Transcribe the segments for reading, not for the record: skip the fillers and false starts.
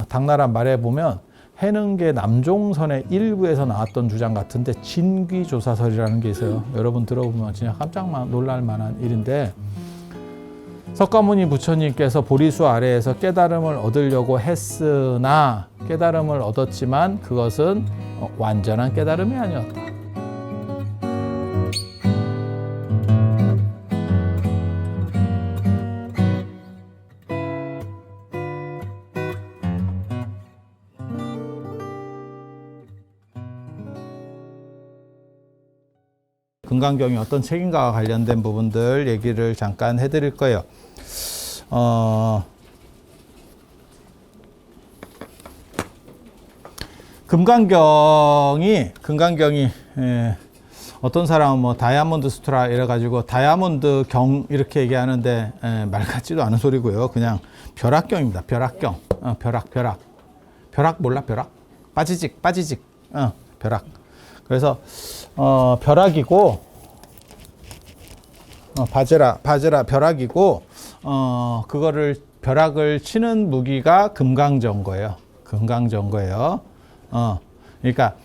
당나라 말에 보면 해능계 남종선의 일부에서 나왔던 주장 같은데 진귀조사설이라는 게 있어요. 여러분 들어보면 진짜 깜짝 놀랄 만한 일인데, 석가모니 부처님께서 보리수 아래에서 깨달음을 얻으려고 했으나 깨달음을 얻었지만 그것은 완전한 깨달음이 아니었다. 금강경이 어떤 책인가와 관련된 부분들 얘기를 잠깐 해드릴 거예요. 금강경이 어떤 사람은 뭐 다이아몬드 수트라 이래가지고 다이아몬드 경 이렇게 얘기하는데 말 같지도 않은 소리고요. 그냥 벼락경입니다. 벼락경. 벼락 몰라? 벼락? 빠지직. 벼락. 그래서 벼락이고, 바즈라 벼락이고, 그거를 벼락을 치는 무기가 금강정거예요. 그러니까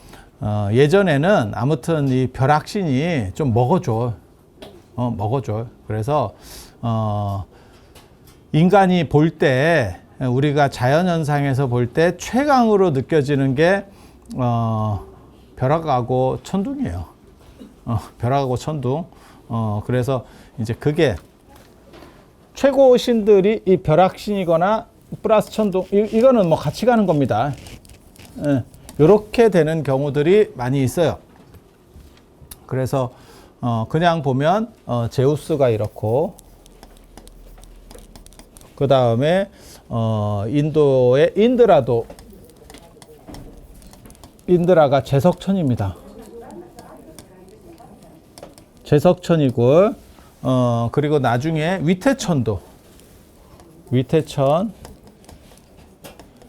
예전에는 아무튼 이 벼락신이 좀 먹어줘. 그래서 인간이 볼 때, 우리가 자연현상에서 볼 때 최강으로 느껴지는 게 벼락하고 천둥이에요. 벼락하고 천둥. 그래서 이제 그게 최고 신들이 이 벼락신이거나 플러스 천둥, 이거는 뭐 같이 가는 겁니다. 이렇게 되는 경우들이 많이 있어요. 그래서 그냥 보면 제우스가 이렇고, 그 다음에 인도의 인드라가 제석천입니다. 제석천이고, 그리고 나중에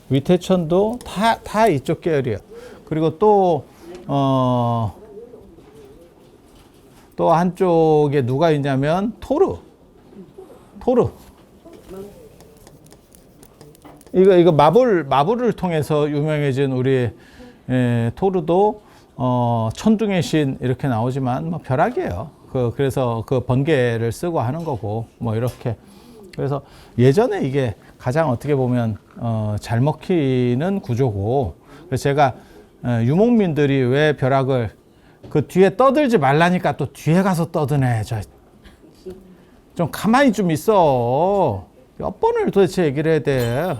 위태천도 다 이쪽 계열이에요. 그리고 또 한쪽에 누가 있냐면 토르. 이거 마블을 통해서 유명해진 우리 토르도 천둥의 신 이렇게 나오지만 뭐 벼락이에요. 그래서 그 번개를 쓰고 하는 거고 뭐 이렇게. 그래서 예전에 이게 가장 어떻게 보면 잘 먹히는 구조고, 그래서 제가 유목민들이 왜 벼락을 그 뒤에 떠들지 말라니까 또 뒤에 가서 떠드네. 좀 가만히 좀 있어. 몇 번을 도대체 얘기를 해야 돼.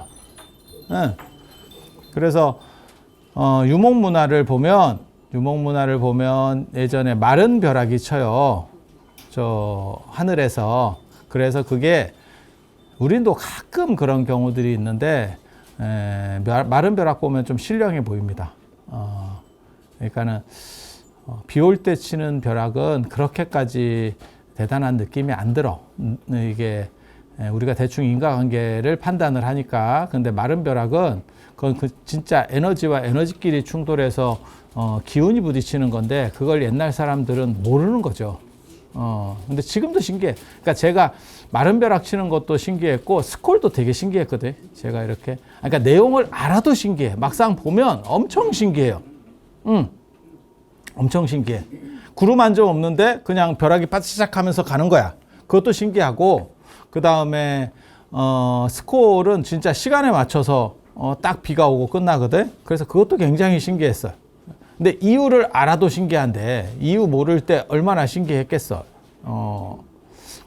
그래서 유목문화를 보면 예전에 마른 벼락이 쳐요. 저 하늘에서. 그래서 그게 우린도 가끔 그런 경우들이 있는데 마른 벼락 보면 좀 신령해 보입니다. 그러니까는 비 올 때 치는 벼락은 그렇게까지 대단한 느낌이 안 들어. 이게 우리가 대충 인과관계를 판단을 하니까. 근데 마른 벼락은 그건 진짜 에너지와 에너지끼리 충돌해서 기운이 부딪히는 건데, 그걸 옛날 사람들은 모르는 거죠. 근데 지금도 신기해. 그러니까 제가 마른 벼락 치는 것도 신기했고, 스콜도 되게 신기했거든. 제가 이렇게. 그러니까 내용을 알아도 신기해. 막상 보면 엄청 신기해요. 엄청 신기해. 구름 한 점 없는데 그냥 벼락이 빠지작 하면서 가는 거야. 그것도 신기하고, 그 다음에 스콜은 진짜 시간에 맞춰서 딱 비가 오고 끝나거든. 그래서 그것도 굉장히 신기했어요. 근데 이유를 알아도 신기한데 이유 모를 때 얼마나 신기했겠어.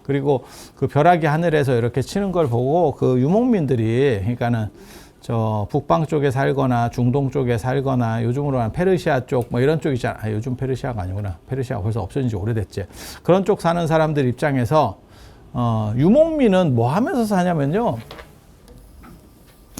그리고 그 벼락이 하늘에서 이렇게 치는 걸 보고 그 유목민들이, 그러니까는 저 북방 쪽에 살거나 중동 쪽에 살거나 요즘으로 한 페르시아 쪽 뭐 이런 쪽 있잖아. 요즘 페르시아가 아니구나. 페르시아가 벌써 없어진 지 오래됐지. 그런 쪽 사는 사람들 입장에서 유목민은 뭐 하면서 사냐면요.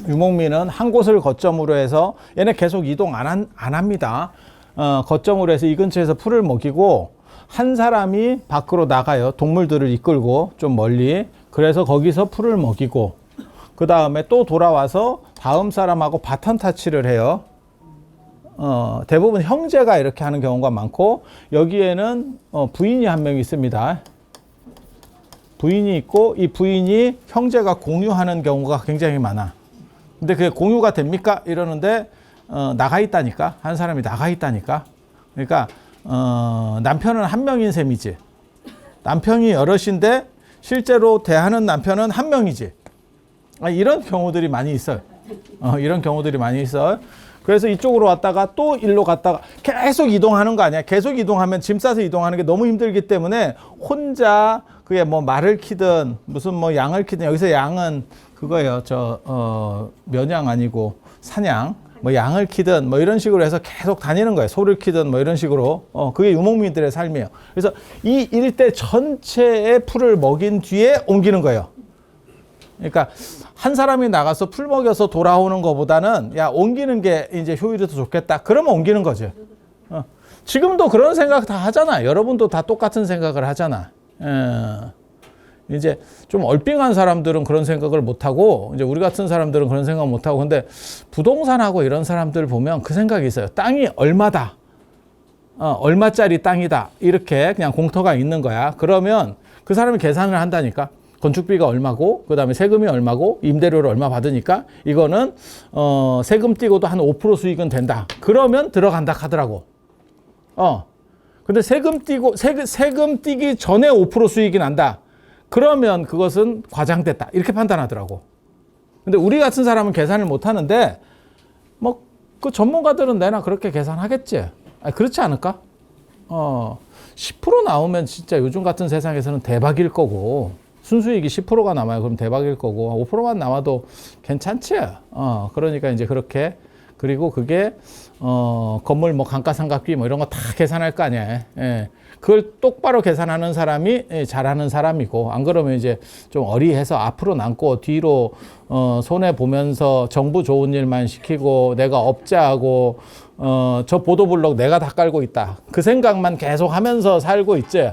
유목민은 한 곳을 거점으로 해서, 얘네 계속 이동 안 합니다. 거점으로 해서 이 근처에서 풀을 먹이고, 한 사람이 밖으로 나가요. 동물들을 이끌고 좀 멀리. 그래서 거기서 풀을 먹이고, 그 다음에 또 돌아와서 다음 사람하고 바턴 타치를 해요. 대부분 형제가 이렇게 하는 경우가 많고, 여기에는 부인이 한 명 있습니다. 부인이 있고, 이 부인이 형제가 공유하는 경우가 굉장히 많아. 근데 그게 공유가 됩니까? 이러는데 나가 있다니까. 한 사람이 나가 있다니까. 그러니까 남편은 한 명인 셈이지. 남편이 여럿인데 실제로 대하는 남편은 한 명이지. 이런 경우들이 많이 있어요. 이런 경우들이 많이 있어요. 그래서 이쪽으로 왔다가 또 일로 갔다가 계속 이동하는 거 아니야. 계속 이동하면 짐 싸서 이동하는 게 너무 힘들기 때문에 혼자 그게 뭐 말을 키든 무슨 뭐 양을 키든, 여기서 양은 그거예요. 면양 아니고 사냥. 뭐 양을 키든 뭐 이런 식으로 해서 계속 다니는 거예요. 소를 키든 뭐 이런 식으로. 그게 유목민들의 삶이에요. 그래서 이 일대 전체의 풀을 먹인 뒤에 옮기는 거예요. 그러니까 한 사람이 나가서 풀 먹여서 돌아오는 것보다는 야, 옮기는 게 이제 효율이 더 좋겠다. 그러면 옮기는 거죠. 지금도 그런 생각 다 하잖아. 여러분도 다 똑같은 생각을 하잖아. 이제 좀 얼빙한 사람들은 그런 생각을 못 하고, 이제 우리 같은 사람들은 그런 생각 못 하고, 근데 부동산하고 이런 사람들 보면 그 생각이 있어요. 땅이 얼마다. 얼마짜리 땅이다. 이렇게 그냥 공터가 있는 거야. 그러면 그 사람이 계산을 한다니까. 건축비가 얼마고, 그 다음에 세금이 얼마고, 임대료를 얼마 받으니까 이거는 세금 띄고도 한 5% 수익은 된다. 그러면 들어간다 하더라고. 근데 세금 띄기 전에 5% 수익이 난다. 그러면 그것은 과장됐다. 이렇게 판단하더라고. 근데 우리 같은 사람은 계산을 못 하는데, 뭐, 그 전문가들은 내나 그렇게 계산하겠지. 그렇지 않을까? 10% 나오면 진짜 요즘 같은 세상에서는 대박일 거고, 순수익이 10%가 남아요. 그럼 대박일 거고, 5%만 남아도 괜찮지. 그러니까 이제 그렇게, 그리고 그게, 건물 뭐 감가상각비 뭐 이런 거 다 계산할 거 아니야. 예. 그걸 똑바로 계산하는 사람이 잘하는 사람이고, 안 그러면 이제 좀 어리해서 앞으로 남고 뒤로 손해 보면서 정부 좋은 일만 시키고 내가 업자하고 저 보도블록 내가 다 깔고 있다. 그 생각만 계속 하면서 살고 있지.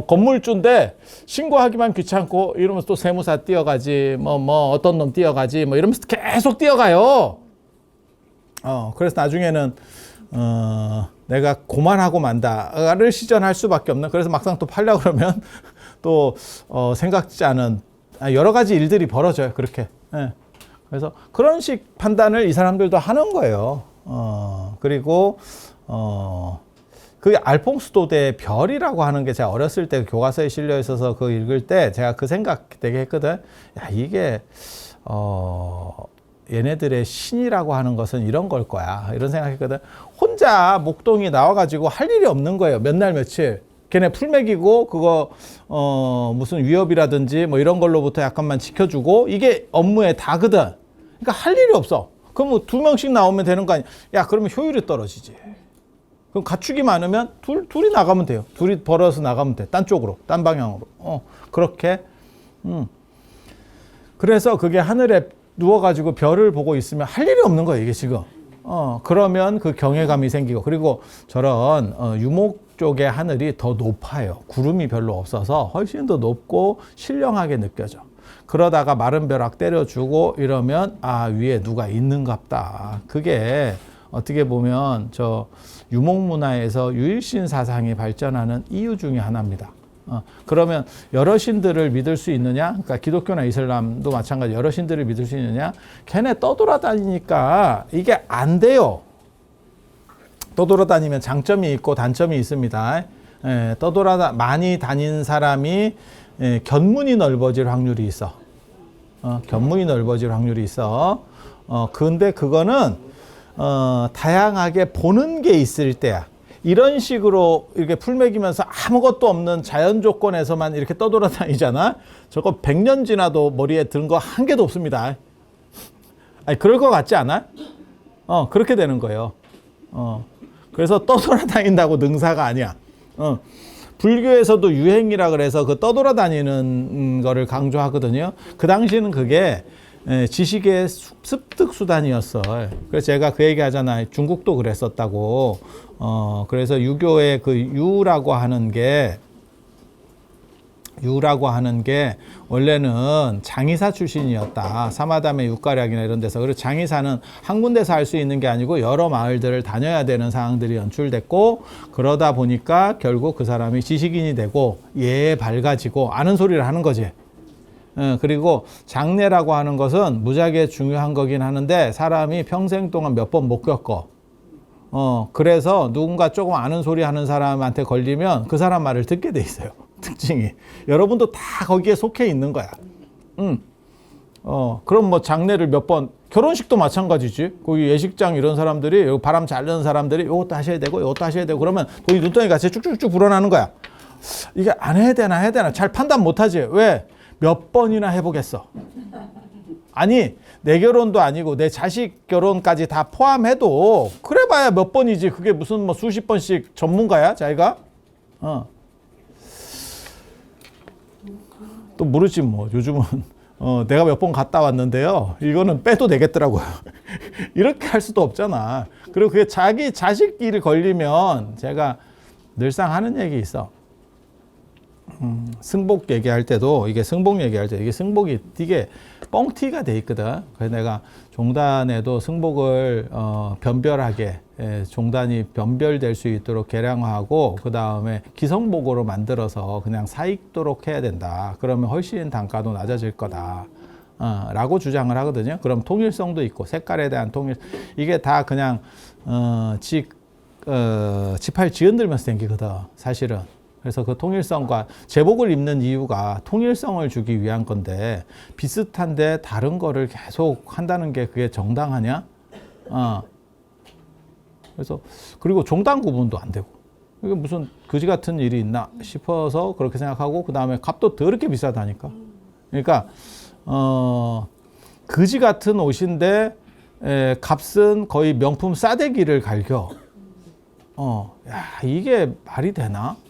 건물주인데 신고하기만 귀찮고 이러면서 또 세무사 뛰어가지, 뭐 어떤 놈 뛰어가지, 뭐 이러면서 계속 뛰어가요. 그래서 나중에는 내가 고만하고 만다를 시전할 수밖에 없는. 그래서 막상 또 팔려고 그러면 또 생각지 않은 여러 가지 일들이 벌어져요. 그렇게. 예. 그래서 그런 식 판단을 이 사람들도 하는 거예요. 그리고 그 알퐁스도데 별이라고 하는 게 제가 어렸을 때 교과서에 실려 있어서 그거 읽을 때 제가 그 생각 되게 했거든. 야, 이게 얘네들의 신이라고 하는 것은 이런 걸 거야. 이런 생각했거든. 혼자 목동이 나와가지고 할 일이 없는 거예요. 몇 날 며칠. 걔네 풀 먹이고 그거 무슨 위협이라든지 뭐 이런 걸로부터 약간만 지켜주고 이게 업무의 다거든. 그러니까 할 일이 없어. 그럼 뭐 2명씩 나오면 되는 거 아니야. 야, 그러면 효율이 떨어지지. 그럼 가축이 많으면 둘이 나가면 돼요. 둘이 벌어서 나가면 돼. 딴 쪽으로, 딴 방향으로. 그렇게. 그래서 그게 하늘에 누워가지고 별을 보고 있으면 할 일이 없는 거예요, 이게 지금. 그러면 그 경외감이 생기고, 그리고 저런 유목 쪽의 하늘이 더 높아요. 구름이 별로 없어서 훨씬 더 높고 신령하게 느껴져. 그러다가 마른 벼락 때려주고 이러면 위에 누가 있는갑다. 그게 어떻게 보면 저 유목 문화에서 유일신 사상이 발전하는 이유 중에 하나입니다. 그러면 여러 신들을 믿을 수 있느냐? 그러니까 기독교나 이슬람도 마찬가지. 여러 신들을 믿을 수 있느냐? 걔네 떠돌아다니니까 이게 안 돼요. 떠돌아다니면 장점이 있고 단점이 있습니다. 많이 다닌 사람이 견문이 넓어질 확률이 있어. 견문이 넓어질 확률이 있어. 근데 그거는 다양하게 보는 게 있을 때야. 이런 식으로 이렇게 풀 먹이면서 아무것도 없는 자연 조건에서만 이렇게 떠돌아다니잖아. 저거 100년 지나도 머리에 든 거 한 개도 없습니다. 아니, 그럴 것 같지 않아? 그렇게 되는 거예요. 그래서 떠돌아다닌다고 능사가 아니야. 불교에서도 유행이라 그래서 그 떠돌아다니는 거를 강조하거든요. 그 당시에는 그게 지식의 습득수단이었어. 그래서 제가 그 얘기 하잖아요. 중국도 그랬었다고. 그래서 유교의 그 유라고 하는 게 원래는 장의사 출신이었다. 사마담의 육가략이나 이런 데서. 그리고 장의사는 한 군데서 할 수 있는 게 아니고 여러 마을들을 다녀야 되는 상황들이 연출됐고, 그러다 보니까 결국 그 사람이 지식인이 되고 예에 밝아지고 아는 소리를 하는 거지. 그리고 장래라고 하는 것은 무지하게 중요한 거긴 하는데 사람이 평생 동안 몇 번 못 겪어. 그래서 누군가 조금 아는 소리 하는 사람한테 걸리면 그 사람 말을 듣게 돼 있어요. 특징이. 여러분도 다 거기에 속해 있는 거야. 그럼 뭐 장례를 몇 번, 결혼식도 마찬가지지. 거기 예식장 이런 사람들이, 바람 잘 넣는 사람들이 이것도 하셔야 되고, 이것도 하셔야 되고, 그러면 돈이 눈덩이 같이 쭉쭉쭉 불어나는 거야. 이게 안 해야 되나, 해야 되나. 잘 판단 못 하지. 왜? 몇 번이나 해보겠어. 아니, 내 결혼도 아니고 내 자식 결혼까지 다 포함해도 그래봐야 몇 번이지. 그게 무슨 뭐 수십 번씩 전문가야, 자기가? 또 모르지 뭐. 요즘은 내가 몇 번 갔다 왔는데요. 이거는 빼도 되겠더라고요. 이렇게 할 수도 없잖아. 그리고 그게 자기 자식 일 걸리면 제가 늘상 하는 얘기 있어. 승복 얘기할 때도 이게 승복 얘기할 때 이게 승복이 되게 뻥튀가 돼 있거든. 그래서 내가 종단에도 승복을 변별하게 종단이 변별될 수 있도록 개량화하고 그 다음에 기성복으로 만들어서 그냥 사익도록 해야 된다. 그러면 훨씬 단가도 낮아질 거다. 라고 주장을 하거든요. 그럼 통일성도 있고 색깔에 대한 통일 이게 다 그냥 지팔 지은들면서 생기거든. 사실은. 그래서 그 통일성과 제복을 입는 이유가 통일성을 주기 위한 건데 비슷한데 다른 거를 계속 한다는 게 그게 정당하냐? 그래서 그리고 종단 구분도 안 되고 이게 무슨 그지 같은 일이 있나 싶어서 그렇게 생각하고 그 다음에 값도 더럽게 비싸다니까. 그러니까 그지 같은 옷인데 값은 거의 명품 싸대기를 갈겨. 야 이게 말이 되나?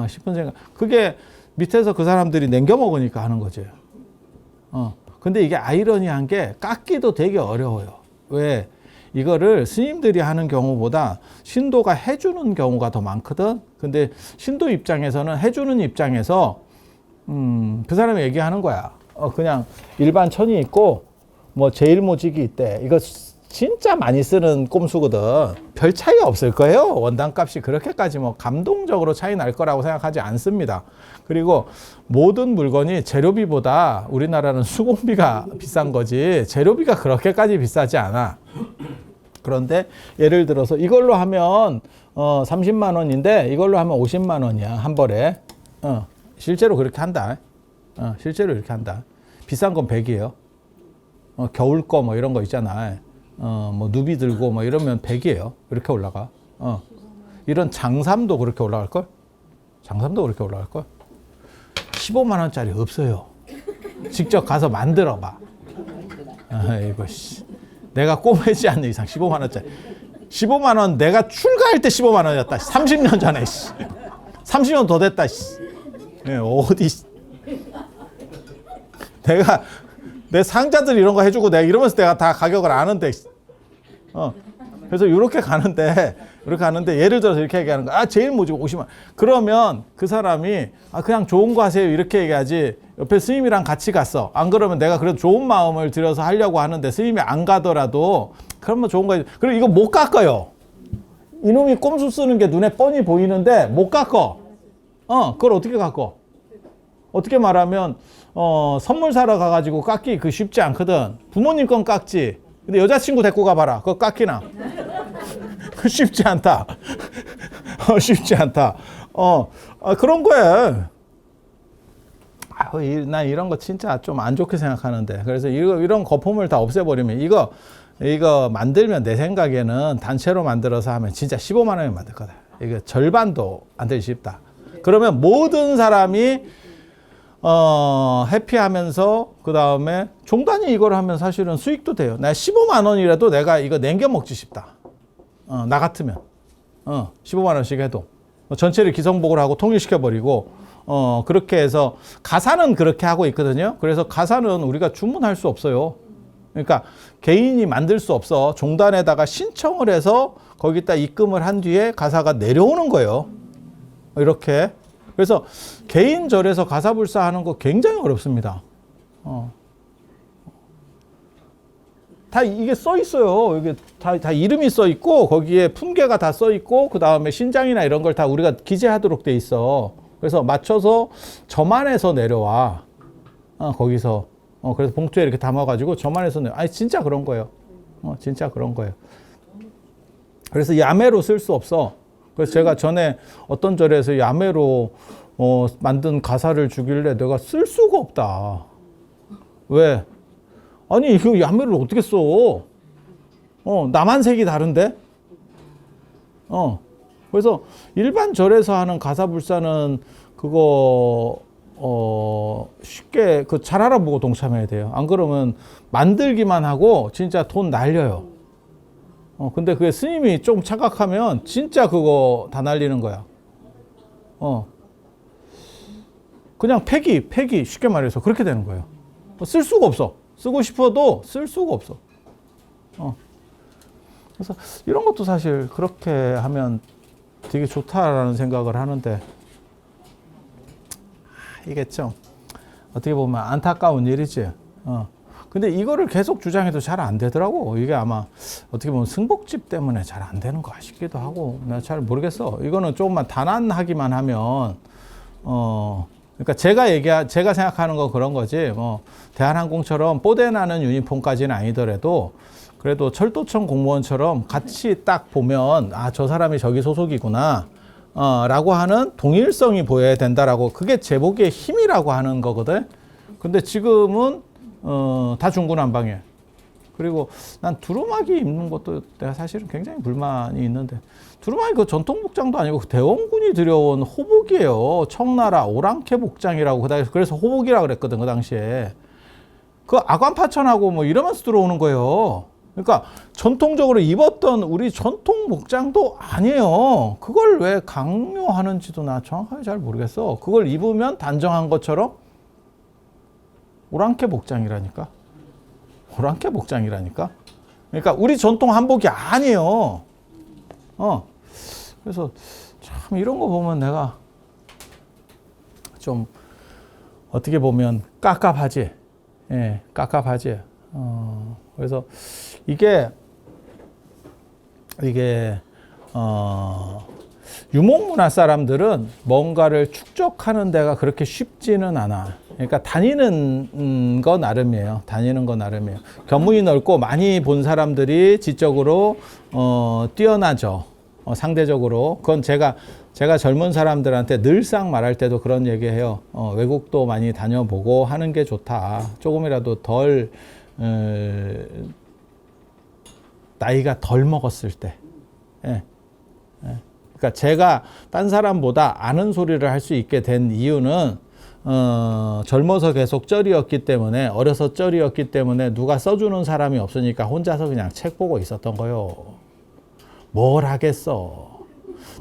싶은 생각. 그게 밑에서 그 사람들이 냉겨 먹으니까 하는 거죠. 근데 이게 아이러니한 게 깎기도 되게 어려워요. 왜? 이거를 스님들이 하는 경우보다 신도가 해주는 경우가 더 많거든. 근데 신도 입장에서는 해주는 입장에서 그 사람이 얘기하는 거야. 그냥 일반 천이 있고 뭐 제일모직이 있대. 이거 진짜 많이 쓰는 꼼수거든. 별 차이 없을 거예요. 원단값이 그렇게까지 뭐 감동적으로 차이 날 거라고 생각하지 않습니다. 그리고 모든 물건이 재료비보다 우리나라는 수공비가 비싼 거지 재료비가 그렇게까지 비싸지 않아. 그런데 예를 들어서 이걸로 하면 30만 원인데 이걸로 하면 50만 원이야. 한 벌에. 실제로 그렇게 한다. 실제로 이렇게 한다. 비싼 건 100이에요. 겨울 거 뭐 이런 거 있잖아. 뭐 누비 들고 뭐 이러면 100이에요. 이렇게 올라가. 이런 장삼도 그렇게 올라갈걸? 장삼도 그렇게 올라갈걸? 15만 원짜리 없어요. 직접 가서 만들어 봐. 이거 씨. 내가 꼬매지 않는 이상 15만 원짜리. 15만 원 내가 출가할 때 15만 원이었다. 30년 전에 씨. 30년 더 됐다 씨. 어디 내가 내 상자들 이런 거 해주고 내가 이러면서 내가 다 가격을 아는데 그래서 이렇게 가는데 예를 들어서 이렇게 얘기하는 거야. 제일 모집 50만. 그러면 그 사람이 그냥 좋은 거 하세요 이렇게 얘기하지. 옆에 스님이랑 같이 갔어. 안 그러면 내가 그래도 좋은 마음을 들여서 하려고 하는데 스님이 안 가더라도 그러면 좋은 거. 그리고 이거 못 깎아요. 이놈이 꼼수 쓰는 게 눈에 뻔히 보이는데 못 깎어. 그걸 어떻게 깎어? 어떻게 말하면 선물 사러 가가지고 깎기 그 쉽지 않거든. 부모님 건 깎지. 근데 여자친구 데리고 가봐라. 그거 깎이나? 쉽지 않다. 쉽지 않다. 그런 거야. 난 이런 거 진짜 좀 안 좋게 생각하는데. 그래서 이런 거품을 다 없애버리면 이거 만들면 내 생각에는 단체로 만들어서 하면 진짜 15만 원에 만들 거다. 이거 절반도 안 되기 쉽다. 그러면 모든 사람이 해피하면서 그 다음에 종단이 이걸 하면 사실은 수익도 돼요. 나 15만 원이라도 내가 이거 남겨 먹지 싶다. 나 같으면 15만 원씩 해도 전체를 기성복을 하고 통일시켜버리고 그렇게 해서 가사는 그렇게 하고 있거든요. 그래서 가사는 우리가 주문할 수 없어요. 그러니까 개인이 만들 수 없어. 종단에다가 신청을 해서 거기다 입금을 한 뒤에 가사가 내려오는 거예요. 이렇게. 그래서 개인절에서 가사불사하는 거 굉장히 어렵습니다. 다 이게 써 있어요. 이게 다 이름이 써 있고 거기에 품계가 다 써 있고 그 다음에 신장이나 이런 걸 다 우리가 기재하도록 돼 있어. 그래서 맞춰서 저만해서 내려와. 거기서. 그래서 봉투에 이렇게 담아가지고 저만해서 아니, 진짜 그런 거예요. 진짜 그런 거예요. 그래서 야매로 쓸 수 없어. 그래서 제가 전에 어떤 절에서 야매로 만든 가사를 주길래 내가 쓸 수가 없다. 왜? 아니, 이거 야매를 어떻게 써? 나만 색이 다른데? 그래서 일반 절에서 하는 가사불사는 그거 쉽게 잘 알아보고 동참해야 돼요. 안 그러면 만들기만 하고 진짜 돈 날려요. 근데 그게 스님이 좀 착각하면 진짜 그거 다 날리는 거야. 그냥 폐기 쉽게 말해서 그렇게 되는 거예요. 쓸 수가 없어. 쓰고 싶어도 쓸 수가 없어. 그래서 이런 것도 사실 그렇게 하면 되게 좋다라는 생각을 하는데 이게 좀 어떻게 보면 안타까운 일이지. 근데 이거를 계속 주장해도 잘 안 되더라고. 이게 아마 어떻게 보면 승복집 때문에 잘 안 되는 거 싶기도 하고. 내가 잘 모르겠어. 이거는 조금만 단안하기만 하면, 그러니까 제가 생각하는 건 그런 거지. 대한항공처럼 뽀대나는 유니폼까지는 아니더라도 그래도 철도청 공무원처럼 같이 딱 보면, 저 사람이 저기 소속이구나. 라고 하는 동일성이 보여야 된다라고. 그게 제복의 힘이라고 하는 거거든. 근데 지금은 다 중구난방이에요. 그리고 난 두루마기 입는 것도 내가 사실은 굉장히 불만이 있는데, 두루마기 그 전통 복장도 아니고 대원군이 들여온 호복이에요. 청나라 오랑캐 복장이라고. 그래서 호복이라고 그랬거든, 그 당시에. 그 아관파천하고 뭐 이러면서 들어오는 거예요. 그러니까 전통적으로 입었던 우리 전통 복장도 아니에요. 그걸 왜 강요하는지도 나 정확하게 잘 모르겠어. 그걸 입으면 단정한 것처럼 오랑캐 복장이라니까. 오랑캐 복장이라니까. 그러니까 우리 전통 한복이 아니에요. 그래서 참 이런 거 보면 내가 좀 어떻게 보면 깝깝하지. 예, 깝깝하지. 그래서 이게 유목문화 사람들은 뭔가를 축적하는 데가 그렇게 쉽지는 않아. 그러니까 다니는 거 나름이에요. 다니는 거 나름이에요. 견문이 넓고 많이 본 사람들이 지적으로 뛰어나죠. 상대적으로. 그건 제가 젊은 사람들한테 늘상 말할 때도 그런 얘기해요. 외국도 많이 다녀보고 하는 게 좋다. 조금이라도 덜 나이가 덜 먹었을 때. 예. 그러니까 제가 딴 사람보다 아는 소리를 할 수 있게 된 이유는 젊어서 계속 쩔이었기 때문에, 어려서 쩔이었기 때문에 누가 써주는 사람이 없으니까 혼자서 그냥 책 보고 있었던 거요. 뭘 하겠어.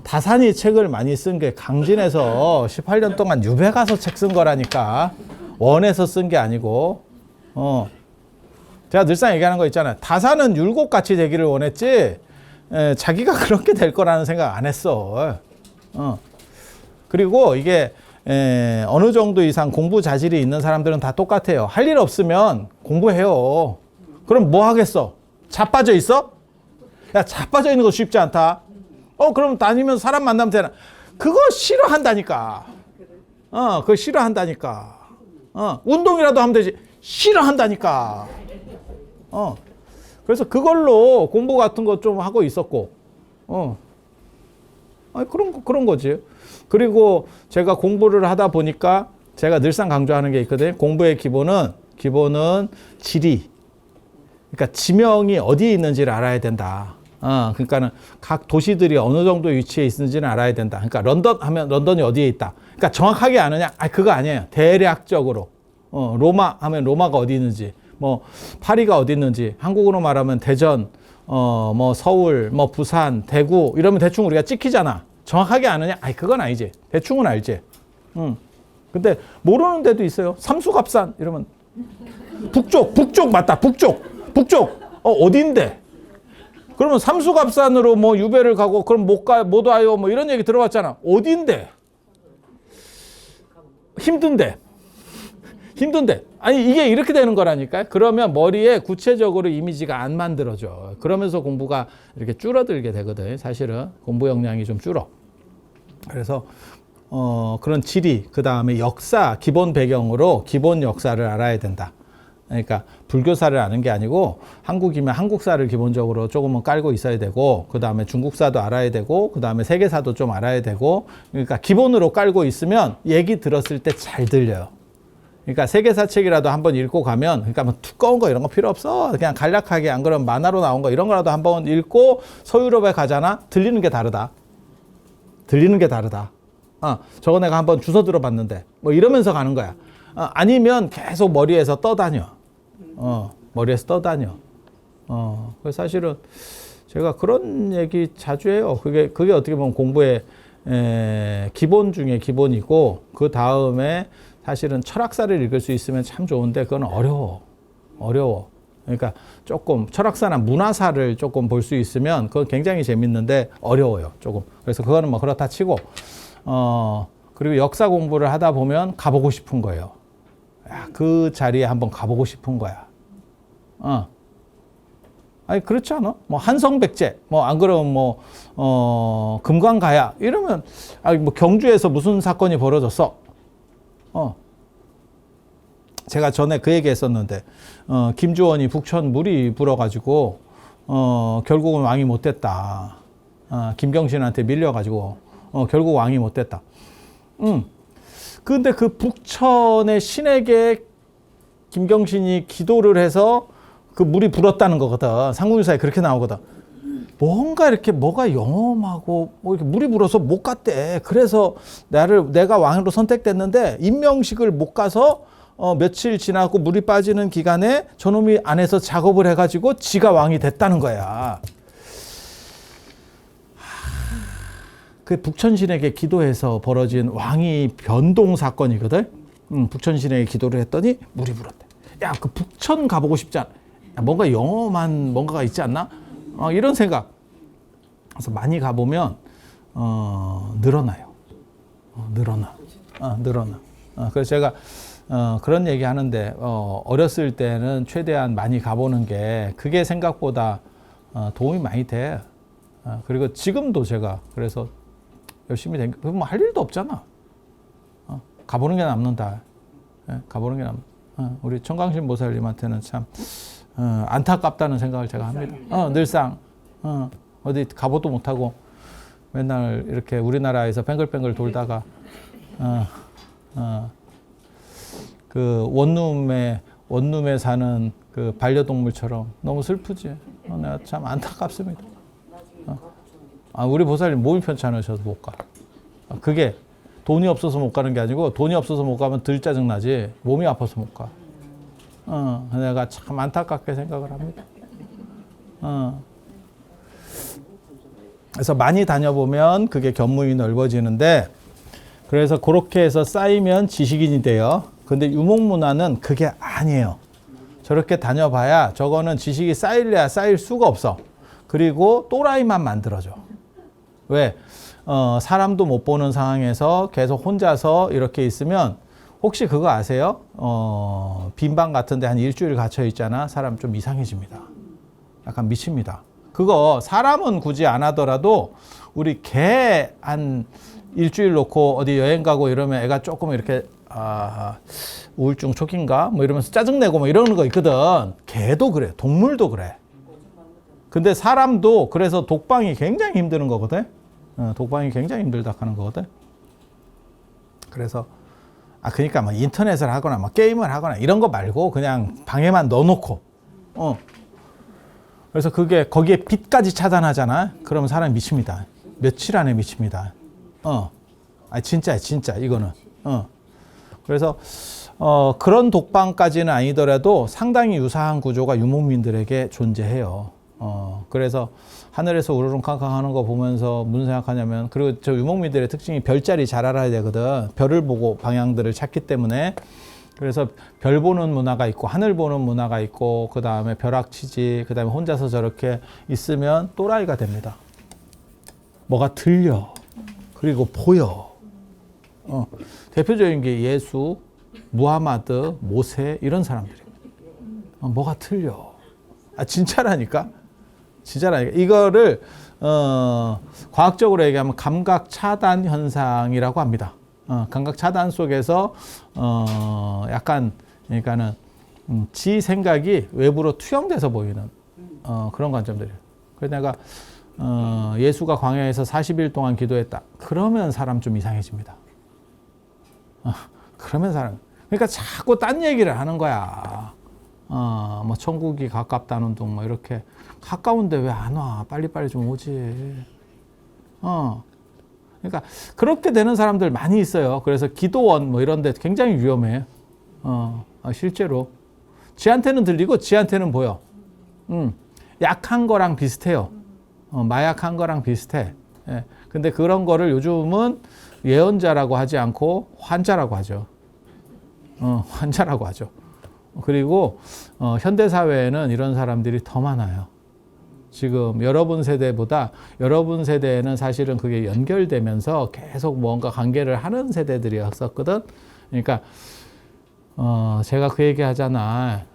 다산이 책을 많이 쓴 게 강진에서 18년 동안 유배 가서 책 쓴 거라니까. 원에서 쓴 게 아니고. 제가 늘상 얘기하는 거 있잖아요. 다산은 율곡같이 되기를 원했지 자기가 그렇게 될 거라는 생각 안 했어. 그리고 이게 어느 정도 이상 공부 자질이 있는 사람들은 다 똑같아요. 할 일 없으면 공부해요. 그럼 뭐 하겠어? 자빠져 있어? 야, 자빠져 있는 거 쉽지 않다. 그럼 다니면서 사람 만나면 되나? 그거 싫어한다니까. 그거 싫어한다니까. 운동이라도 하면 되지. 싫어한다니까. 그래서 그걸로 공부 같은 거 좀 하고 있었고, 그런 거지. 그리고 제가 공부를 하다 보니까 제가 늘상 강조하는 게 있거든요. 공부의 기본은 지리. 그러니까 지명이 어디에 있는지를 알아야 된다. 그러니까는 각 도시들이 어느 정도 위치에 있는지는 알아야 된다. 그러니까 런던 하면 런던이 어디에 있다. 그러니까 정확하게 아느냐? 그거 아니에요. 대략적으로. 로마 하면 로마가 어디 있는지. 뭐 파리가 어디 있는지, 한국으로 말하면 대전, 뭐 서울, 뭐 부산, 대구 이러면 대충 우리가 찍히잖아. 정확하게 아느냐? 그건 아니지. 대충은 알지. 근데 모르는 데도 있어요. 삼수갑산 이러면 북쪽 맞다. 북쪽 어딘데? 그러면 삼수갑산으로 뭐 유배를 가고 그럼 못 와요. 뭐 이런 얘기 들어봤잖아. 어딘데? 힘든데. 아니 이게 이렇게 되는 거라니까요. 그러면 머리에 구체적으로 이미지가 안 만들어져. 그러면서 공부가 이렇게 줄어들게 되거든. 사실은 공부 역량이 좀 줄어. 그래서 그런 지리, 그 다음에 역사, 기본 배경으로 기본 역사를 알아야 된다. 그러니까 불교사를 아는 게 아니고 한국이면 한국사를 기본적으로 조금은 깔고 있어야 되고, 그 다음에 중국사도 알아야 되고, 그 다음에 세계사도 좀 알아야 되고, 그러니까 기본으로 깔고 있으면 얘기 들었을 때 잘 들려요. 그러니까 세계사 책이라도 한번 읽고 가면, 그러니까 뭐 두꺼운 거 이런 거 필요 없어. 그냥 간략하게, 안 그러면 만화로 나온 거 이런 거라도 한번 읽고 서유럽에 가잖아. 들리는 게 다르다. 들리는 게 다르다. 저거 내가 한번 주워 들어봤는데 뭐 이러면서 가는 거야. 아니면 계속 머리에서 떠다녀. 머리에서 떠다녀. 그래서 사실은 제가 그런 얘기 자주 해요. 그게 어떻게 보면 공부의 기본 중에 기본이고, 그 다음에 사실은 철학사를 읽을 수 있으면 참 좋은데 그건 어려워. 그러니까 조금 철학사나 문화사를 조금 볼 수 있으면 그건 굉장히 재밌는데 어려워요, 조금. 그래서 그거는 뭐 그렇다 치고, 그리고 역사 공부를 하다 보면 가보고 싶은 거예요. 야, 그 자리에 한번 가보고 싶은 거야. 아니, 그렇지 않아? 뭐, 한성백제, 뭐, 안 그러면 뭐, 금강가야. 이러면, 뭐, 경주에서 무슨 사건이 벌어졌어? 제가 전에 그 얘기 했었는데, 김주원이 북천 물이 불어가지고, 결국은 왕이 못 됐다. 김경신한테 밀려가지고, 결국 왕이 못 됐다. 근데 그 북천의 신에게 김경신이 기도를 해서 그 물이 불었다는 거거든. 삼국유사에 그렇게 나오거든. 뭔가 이렇게 뭐가 영험하고 뭐 이렇게 물이 불어서 못 갔대. 그래서 내가 왕으로 선택됐는데 임명식을 못 가서 며칠 지나고 물이 빠지는 기간에 저놈이 안에서 작업을 해가지고 지가 왕이 됐다는 거야. 그 북천신에게 기도해서 벌어진 왕위 변동 사건이거든. 북천신에게 기도를 했더니 물이 불었대. 야, 그 북천 가보고 싶지 않아? 야, 뭔가 영험한 뭔가가 있지 않나? 이런 생각. 그래서 많이 가보면 늘어나요. 늘어나. 그래서 제가 그런 얘기 하는데, 어렸을 때는 최대한 많이 가보는 게 그게 생각보다 도움이 많이 돼. 그리고 지금도 제가 그래서 열심히 뭐 할 일도 없잖아. 가보는 게 남는다. 가보는 게 우리 청강신 보살님한테는 참 안타깝다는 생각을 제가 합니다. 늘상 어디 가보도 못하고 맨날 이렇게 우리나라에서 뱅글뱅글 돌다가 그 원룸에 사는 그 반려동물처럼 너무 슬프지. 내가 참 안타깝습니다. 우리 보살님 몸이 편치 않으셔서 못 가. 그게 돈이 없어서 못 가는 게 아니고, 돈이 없어서 못 가면 덜 짜증나지 몸이 아파서 못 가. 내가 참 안타깝게 생각을 합니다. 그래서 많이 다녀보면 그게 견문이 넓어지는데, 그래서 그렇게 해서 쌓이면 지식인이 돼요. 근데 유목문화는 그게 아니에요. 저렇게 다녀봐야 저거는 지식이 쌓일래야 쌓일 수가 없어. 그리고 또라이만 만들어줘. 왜? 사람도 못 보는 상황에서 계속 혼자서 이렇게 있으면, 혹시 그거 아세요? 빈방 같은데 한 일주일 갇혀 있잖아. 사람 좀 이상해집니다. 약간 미칩니다. 그거 사람은 굳이 안 하더라도 우리 개 한 일주일 놓고 어디 여행 가고 이러면 애가 조금 이렇게 우울증 초기인가 뭐 이러면서 짜증내고 뭐 이러는 거 있거든. 개도 그래. 동물도 그래. 근데 사람도 그래서 독방이 굉장히 힘드는 거거든. 독방이 굉장히 힘들다 하는 거거든. 그래서 그러니까 뭐 인터넷을 하거나 뭐 게임을 하거나 이런 거 말고 그냥 방에만 넣어놓고 그래서 그게 거기에 빛까지 차단하잖아. 그러면 사람이 미칩니다. 며칠 안에 미칩니다. 진짜야, 진짜 이거는. 그래서 그런 독방까지는 아니더라도 상당히 유사한 구조가 유목민들에게 존재해요. 그래서 하늘에서 우르릉캉캉 하는 거 보면서 무슨 생각하냐면, 그리고 저 유목민들의 특징이 별자리 잘 알아야 되거든. 별을 보고 방향들을 찾기 때문에. 그래서 별 보는 문화가 있고 하늘 보는 문화가 있고, 그 다음에 벼락치지, 그 다음에 혼자서 저렇게 있으면 또라이가 됩니다. 뭐가 들려. 그리고 보여. 대표적인 게 예수, 무하마드, 모세 이런 사람들입니다. 뭐가 틀려. 진짜라니까. 진짜라니까. 이거를 과학적으로 얘기하면 감각 차단 현상이라고 합니다. 감각 차단 속에서 약간 그러니까는 지 생각이 외부로 투영돼서 보이는 그런 관점들이에요. 그래서 내가 예수가 광야에서 40일 동안 기도했다. 그러면 사람 좀 이상해집니다. 그러면 사람 그러니까 자꾸 딴 얘기를 하는 거야. 뭐 천국이 가깝다는 둥 뭐 이렇게 가까운데 왜 안 와? 빨리빨리 좀 오지. 그러니까 그렇게 되는 사람들 많이 있어요. 그래서 기도원 뭐 이런 데 굉장히 위험해. 실제로 지한테는 들리고 지한테는 보여. 약한 거랑 비슷해요. 마약한 거랑 비슷해. 예. 근데 그런 거를 요즘은 예언자라고 하지 않고 환자라고 하죠. 환자라고 하죠. 그리고 현대 사회에는 이런 사람들이 더 많아요. 지금 여러분 세대보다 여러분 세대에는 사실은 그게 연결되면서 계속 뭔가 관계를 하는 세대들이었었거든. 그러니까 제가 그 얘기 하잖아.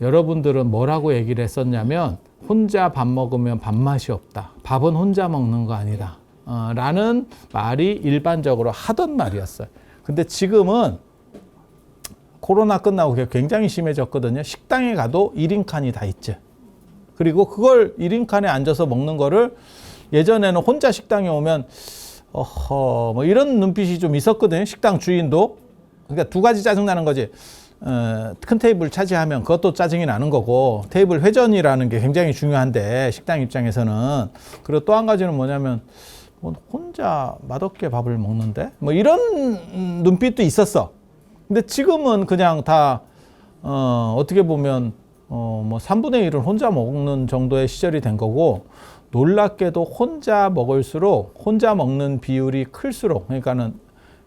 여러분들은 뭐라고 얘기를 했었냐면 혼자 밥 먹으면 밥맛이 없다. 밥은 혼자 먹는 거 아니다. 라는 말이 일반적으로 하던 말이었어요. 근데 지금은 코로나 끝나고 굉장히 심해졌거든요. 식당에 가도 1인 칸이 다 있지. 그리고 그걸 1인 칸에 앉아서 먹는 거를 예전에는 혼자 식당에 오면 뭐 이런 눈빛이 좀 있었거든요. 식당 주인도. 그러니까 두 가지 짜증나는 거지. 큰 테이블 차지하면 그것도 짜증이 나는 거고, 테이블 회전이라는 게 굉장히 중요한데 식당 입장에서는. 그리고 또 한 가지는 뭐냐면 혼자 맛없게 밥을 먹는데 뭐 이런 눈빛도 있었어. 근데 지금은 그냥 다 어떻게 보면 뭐 3분의 1은 혼자 먹는 정도의 시절이 된 거고, 놀랍게도 혼자 먹을수록 혼자 먹는 비율이 클수록, 그러니까는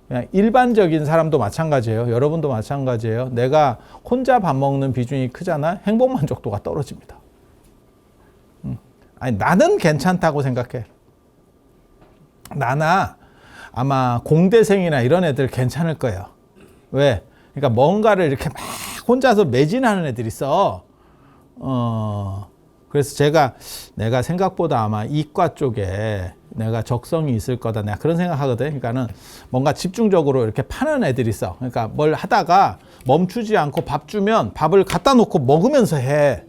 그냥 일반적인 사람도 마찬가지예요. 여러분도 마찬가지예요. 내가 혼자 밥 먹는 비중이 크잖아. 행복 만족도가 떨어집니다. 아니 나는 괜찮다고 생각해. 나나 아마 공대생이나 이런 애들 괜찮을 거예요. 왜? 그러니까 뭔가를 이렇게 막 혼자서 매진하는 애들이 있어. 그래서 내가 생각보다 아마 이과 쪽에 내가 적성이 있을 거다. 내가 그런 생각하거든. 그러니까는 뭔가 집중적으로 이렇게 파는 애들이 있어. 그러니까 뭘 하다가 멈추지 않고 밥 주면 밥을 갖다 놓고 먹으면서 해.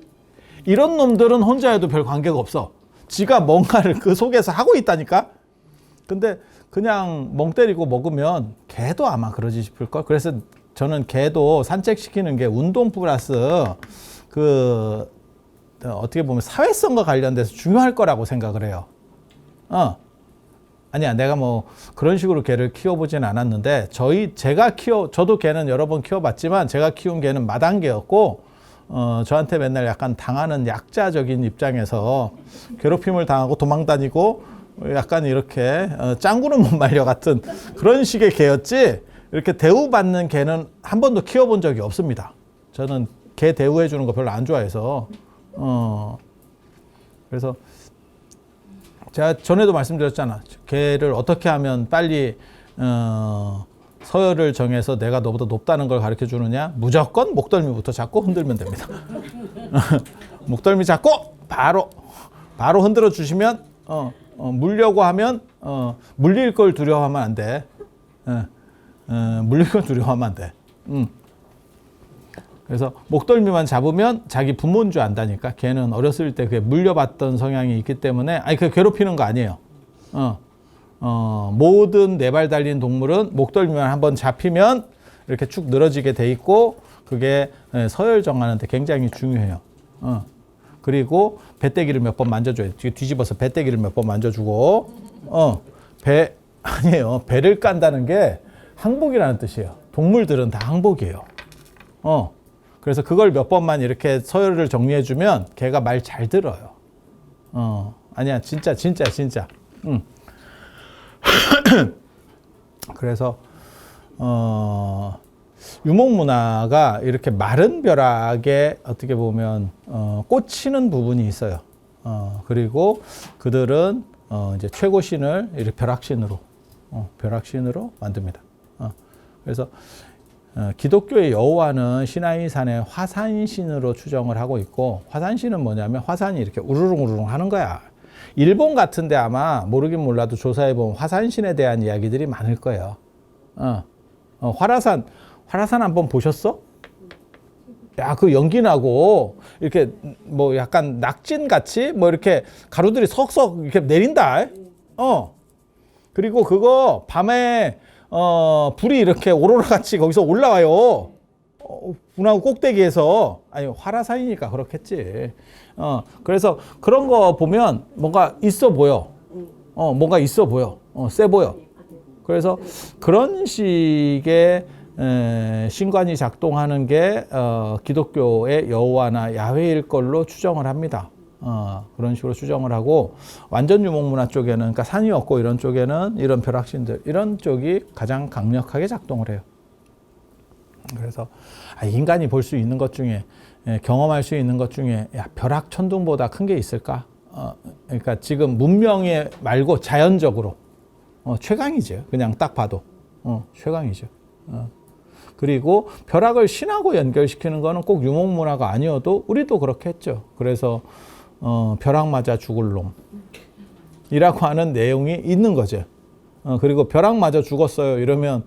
이런 놈들은 혼자 해도 별 관계가 없어. 지가 뭔가를 그 속에서 하고 있다니까. 근데 그냥 멍 때리고 먹으면 걔도 아마 그러지 싶을걸. 그래서 저는 걔도 산책시키는 게 운동 플러스 어떻게 보면 사회성과 관련돼서 중요할 거라고 생각을 해요. 아니야, 내가 뭐 그런 식으로 개를 키워보진 않았는데, 저도 개는 여러 번 키워봤지만 제가 키운 개는 마당개였고, 저한테 맨날 약간 당하는 약자적인 입장에서 괴롭힘을 당하고 도망다니고 약간 이렇게 짱구는 못 말려 같은 그런 식의 개였지, 이렇게 대우받는 개는 한 번도 키워본 적이 없습니다. 저는 개 대우해 주는 거 별로 안 좋아해서. 그래서 제가 전에도 말씀드렸잖아. 개를 어떻게 하면 빨리 서열을 정해서 내가 너보다 높다는 걸 가르쳐 주느냐? 무조건 목덜미부터 잡고 흔들면 됩니다. 목덜미 잡고 바로 흔들어 주시면 물려고 하면 물릴 걸 두려워하면 안 돼. 물릴 걸 두려워하면 안 돼. 그래서 목덜미만 잡으면 자기 부모인 줄 안다니까. 걔는 어렸을 때 그게 물려봤던 성향이 있기 때문에, 그게 괴롭히는 거 아니에요. 모든 네 발 달린 동물은 목덜미만 한번 잡히면 이렇게 축 늘어지게 돼 있고, 그게 서열 정하는데 굉장히 중요해요. 그리고 배때기를 몇 번 만져줘요. 뒤집어서 배때기를 몇 번 만져주고, 아니에요. 배를 깐다는 게 항복이라는 뜻이에요. 동물들은 다 항복이에요. 그래서 그걸 몇 번만 이렇게 서열을 정리해주면 걔가 말 잘 들어요. 아니야, 진짜. 그래서, 유목문화가 이렇게 마른 벼락에 어떻게 보면, 꽂히는 부분이 있어요. 그리고 그들은, 이제 최고신을 이렇게 벼락신으로 만듭니다. 그래서, 기독교의 여호와는 시나이산의 화산신으로 추정을 하고 있고, 화산신은 뭐냐면 화산이 이렇게 우르릉 하는 거야. 일본 같은데 아마 모르긴 몰라도 조사해보면 화산신에 대한 이야기들이 많을 거예요. 화라산 한번 보셨어? 야, 그 연기 나고 이렇게 뭐 약간 낙진 같이 뭐 이렇게 가루들이 석석 이렇게 내린다. 그리고 그거 밤에 불이 이렇게 오로라 같이 거기서 올라와요. 분화구 꼭대기에서. 아니, 화라산이니까 그렇겠지. 그래서 그런 거 보면 뭔가 있어 보여. 뭔가 있어 보여. 세 보여. 그래서 그런 식의 신관이 작동하는 게 기독교의 여호와나 야훼일 걸로 추정을 합니다. 그런 식으로 추정을 하고, 완전 유목문화 쪽에는, 그러니까 산이 없고 이런 쪽에는 이런 벼락신들, 이런 쪽이 가장 강력하게 작동을 해요. 그래서 인간이 볼 수 있는 것 중에, 경험할 수 있는 것 중에, 야, 벼락 천둥보다 큰 게 있을까? 그러니까 지금 문명에 말고 자연적으로 최강이죠. 그냥 딱 봐도 최강이죠. 그리고 벼락을 신하고 연결시키는 거는 꼭 유목문화가 아니어도 우리도 그렇게 했죠. 그래서 벼락 맞아 죽을 놈이라고 하는 내용이 있는 거죠. 그리고 벼락 맞아 죽었어요 이러면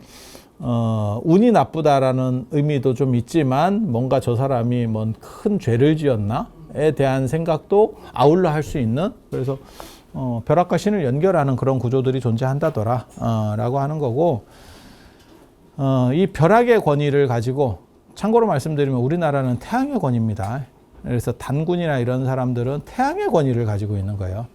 운이 나쁘다라는 의미도 좀 있지만, 뭔가 저 사람이 뭔 큰 죄를 지었나에 대한 생각도 아울러 할 수 있는, 그래서 벼락과 신을 연결하는 그런 구조들이 존재한다더라 라고 하는 거고, 이 벼락의 권위를 가지고, 참고로 말씀드리면 우리나라는 태양의 권위입니다. 그래서 단군이나 이런 사람들은 태양의 권위를 가지고 있는 거예요.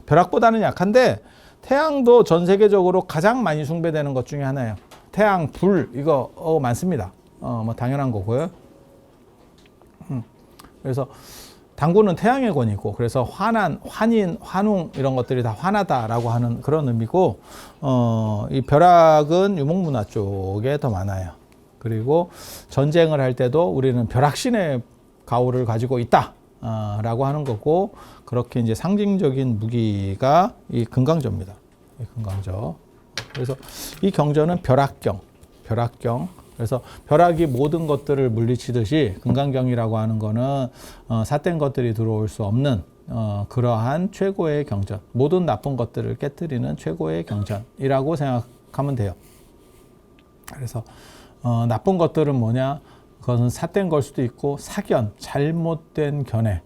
벼락보다는 약한데 태양도 전 세계적으로 가장 많이 숭배되는 것 중에 하나예요. 태양, 불, 이거 많습니다. 뭐 당연한 거고요. 그래서 단군은 태양의 권위고, 그래서 환한, 환인, 환웅 이런 것들이 다 환하다라고 하는 그런 의미고, 이 벼락은 유목문화 쪽에 더 많아요. 그리고 전쟁을 할 때도 우리는 벼락신의 가오를 가지고 있다 라고 하는 거고, 그렇게 이제 상징적인 무기가 이 금강저입니다. 이 금강저. 그래서 이 경저는 벼락경. 그래서 벼락이 모든 것들을 물리치듯이 금강경이라고 하는 거는 삿된 것들이 들어올 수 없는 그러한 최고의 경전, 모든 나쁜 것들을 깨뜨리는 최고의 경전이라고 생각하면 돼요. 그래서 나쁜 것들은 뭐냐? 그것은 삿된 걸 수도 있고, 사견, 잘못된 견해,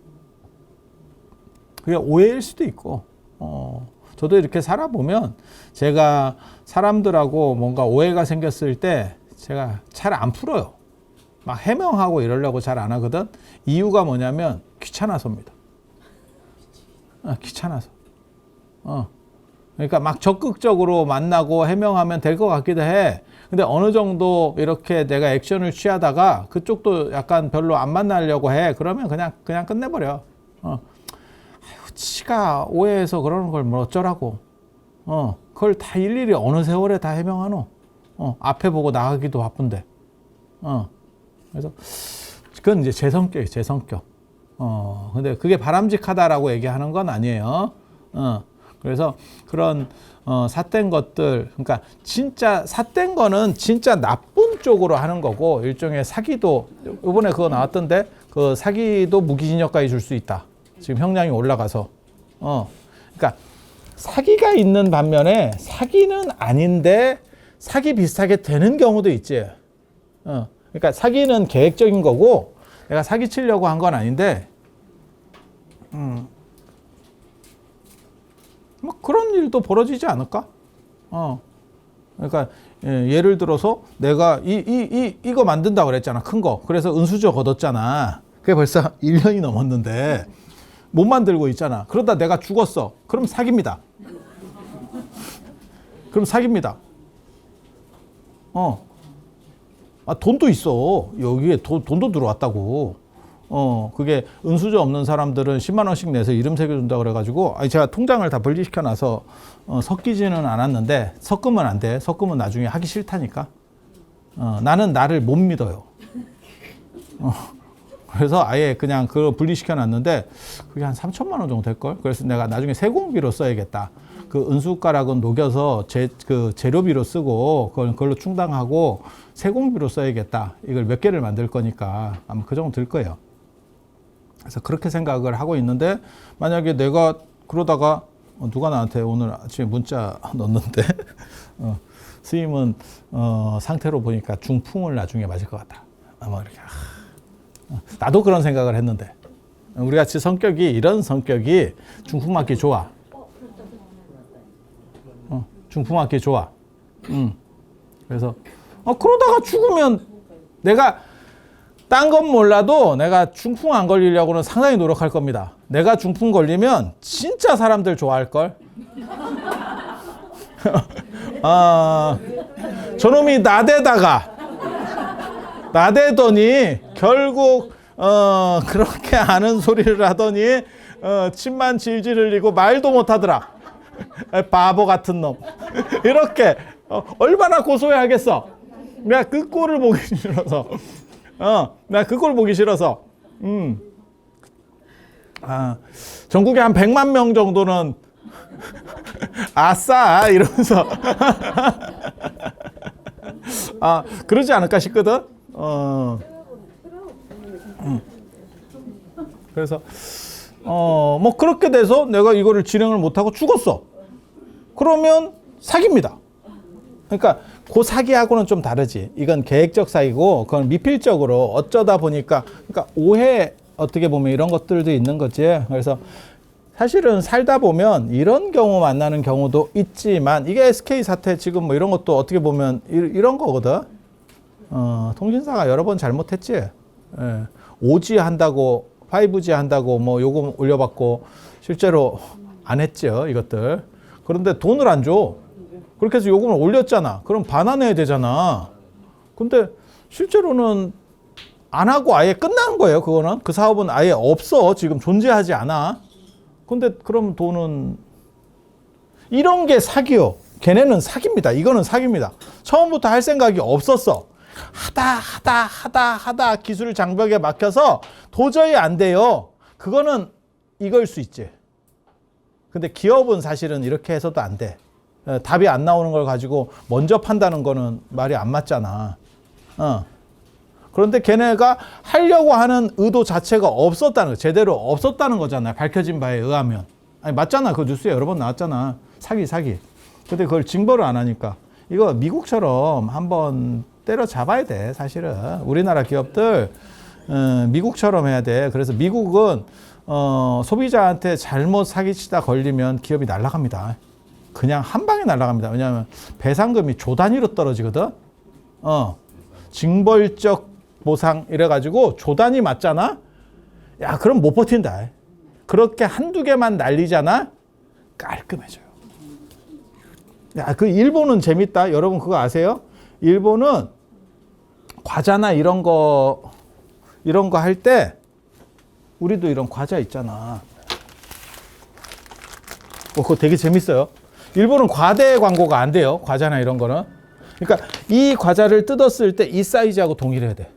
그게 오해일 수도 있고, 저도 이렇게 살아보면 제가 사람들하고 뭔가 오해가 생겼을 때 제가 잘 안 풀어요. 막 해명하고 이러려고 잘 안 하거든. 이유가 뭐냐면 귀찮아서입니다. 귀찮아서. 그러니까 막 적극적으로 만나고 해명하면 될 것 같기도 해. 근데 어느 정도 이렇게 내가 액션을 취하다가 그쪽도 약간 별로 안 만나려고 해. 그러면 그냥 끝내버려. 아유, 지가 오해해서 그러는 걸 뭐 어쩌라고. 그걸 다 일일이 어느 세월에 다 해명하노. 앞에 보고 나가기도 바쁜데. 그래서 그건 이제 제 성격이에요, 제 성격. 근데 그게 바람직하다라고 얘기하는 건 아니에요. 그래서 그런 삿된 것들, 그러니까 진짜 삿된 거는 진짜 나쁜 쪽으로 하는 거고, 일종의 사기도, 이번에 그거 나왔던데, 그 사기도 무기징역까지 줄 수 있다. 지금 형량이 올라가서. 그러니까 사기가 있는 반면에 사기는 아닌데 사기 비슷하게 되는 경우도 있지. 그러니까 사기는 계획적인 거고 내가 사기 치려고 한 건 아닌데, 뭐 그런 일도 벌어지지 않을까? 그러니까 예를 들어서 내가 이거 만든다고 그랬잖아, 큰 거. 그래서 은수저 거뒀잖아. 그게 벌써 1년이 넘었는데 못 만들고 있잖아. 그러다 내가 죽었어. 그럼 사기입니다. 그럼 사기입니다. 돈도 있어. 여기에 돈도 들어왔다고. 그게 은수저 없는 사람들은 10만 원씩 내서 이름 새겨준다 그래가지고, 제가 통장을 다 분리시켜놔서 섞이지는 않았는데, 섞으면 안 돼. 섞으면 나중에 하기 싫다니까. 나는 나를 못 믿어요. 그래서 아예 그냥 그거 분리시켜놨는데 그게 한 3천만 원 정도 될걸. 그래서 내가 나중에 세공비로 써야겠다. 그 은수가락은 녹여서 그 재료비로 쓰고 그걸로 충당하고 세공비로 써야겠다. 이걸 몇 개를 만들 거니까 아마 그 정도 들 거예요. 그래서 그렇게 생각을 하고 있는데, 만약에 내가 그러다가 누가 나한테 오늘 아침에 문자 넣었는데 스님은 상태로 보니까 중풍을 나중에 맞을 것 같다. 아마 이렇게. 나도 그런 생각을 했는데 우리 같이 성격이 이런 성격이 중풍 맞기 좋아. 중풍 맞기 좋아. 그래서 그러다가 죽으면 내가 딴 건 몰라도 내가 중풍 안 걸리려고는 상당히 노력할 겁니다. 내가 중풍 걸리면 진짜 사람들 좋아할 걸. 저놈이 나대더니 결국 그렇게 아는 소리를 하더니 침만 질질 흘리고 말도 못하더라. 바보 같은 놈. 이렇게 얼마나 고소해하겠어. 내가 그 꼴을 보기 싫어서. 내가 그 꼴 보기 싫어서. 전국에 한 100만 명 정도는 아싸 이러면서 그러지 않을까 싶거든. 그래서 뭐 그렇게 돼서 내가 이거를 진행을 못하고 죽었어. 그러면 사기입니다. 그러니까 그 사기하고는 좀 다르지. 이건 계획적 사기고 그건 미필적으로 어쩌다 보니까, 그러니까 오해, 어떻게 보면 이런 것들도 있는 거지. 그래서 사실은 살다 보면 이런 경우 만나는 경우도 있지만, 이게 SK 사태 지금 뭐 이런 것도 어떻게 보면 이런 거거든. 통신사가 여러 번 잘못했지. 5G 한다고 5G 한다고 뭐 요금 올려받고 실제로 안 했죠, 이것들. 그런데 돈을 안 줘. 그렇게 해서 요금을 올렸잖아. 그럼 반환해야 되잖아. 근데 실제로는 안 하고 아예 끝난 거예요. 그거는 그 사업은 아예 없어. 지금 존재하지 않아. 근데 그럼 돈은, 이런 게 사기요. 걔네는 사기입니다. 이거는 사기입니다. 처음부터 할 생각이 없었어. 하다 기술 장벽에 막혀서 도저히 안 돼요. 그거는 이걸 수 있지. 근데 기업은 사실은 이렇게 해서도 안 돼. 답이 안 나오는 걸 가지고 먼저 판다는 거는 말이 안 맞잖아. 그런데 걔네가 하려고 하는 의도 자체가 없었다는 거, 제대로 없었다는 거잖아요. 밝혀진 바에 의하면. 아니, 맞잖아. 그 뉴스에 여러 번 나왔잖아. 사기. 근데 그걸 징벌을 안 하니까. 이거 미국처럼 한번 때려잡아야 돼, 사실은. 우리나라 기업들 미국처럼 해야 돼. 그래서 미국은 소비자한테 잘못 사기치다 걸리면 기업이 날아갑니다. 그냥 한 방에 날아갑니다. 왜냐하면 배상금이 조 단위로 떨어지거든. 징벌적 보상 이래가지고 조 단위 맞잖아. 야, 그럼 못 버틴다. 그렇게 한두 개만 날리잖아. 깔끔해져요. 야, 그 일본은 재밌다. 여러분 그거 아세요? 일본은 과자나 이런 거 할 때, 우리도 이런 과자 있잖아. 그거 되게 재밌어요. 일본은 과대 광고가 안 돼요. 과자나 이런 거는. 그러니까 이 과자를 뜯었을 때 이 사이즈하고 동일해야 돼.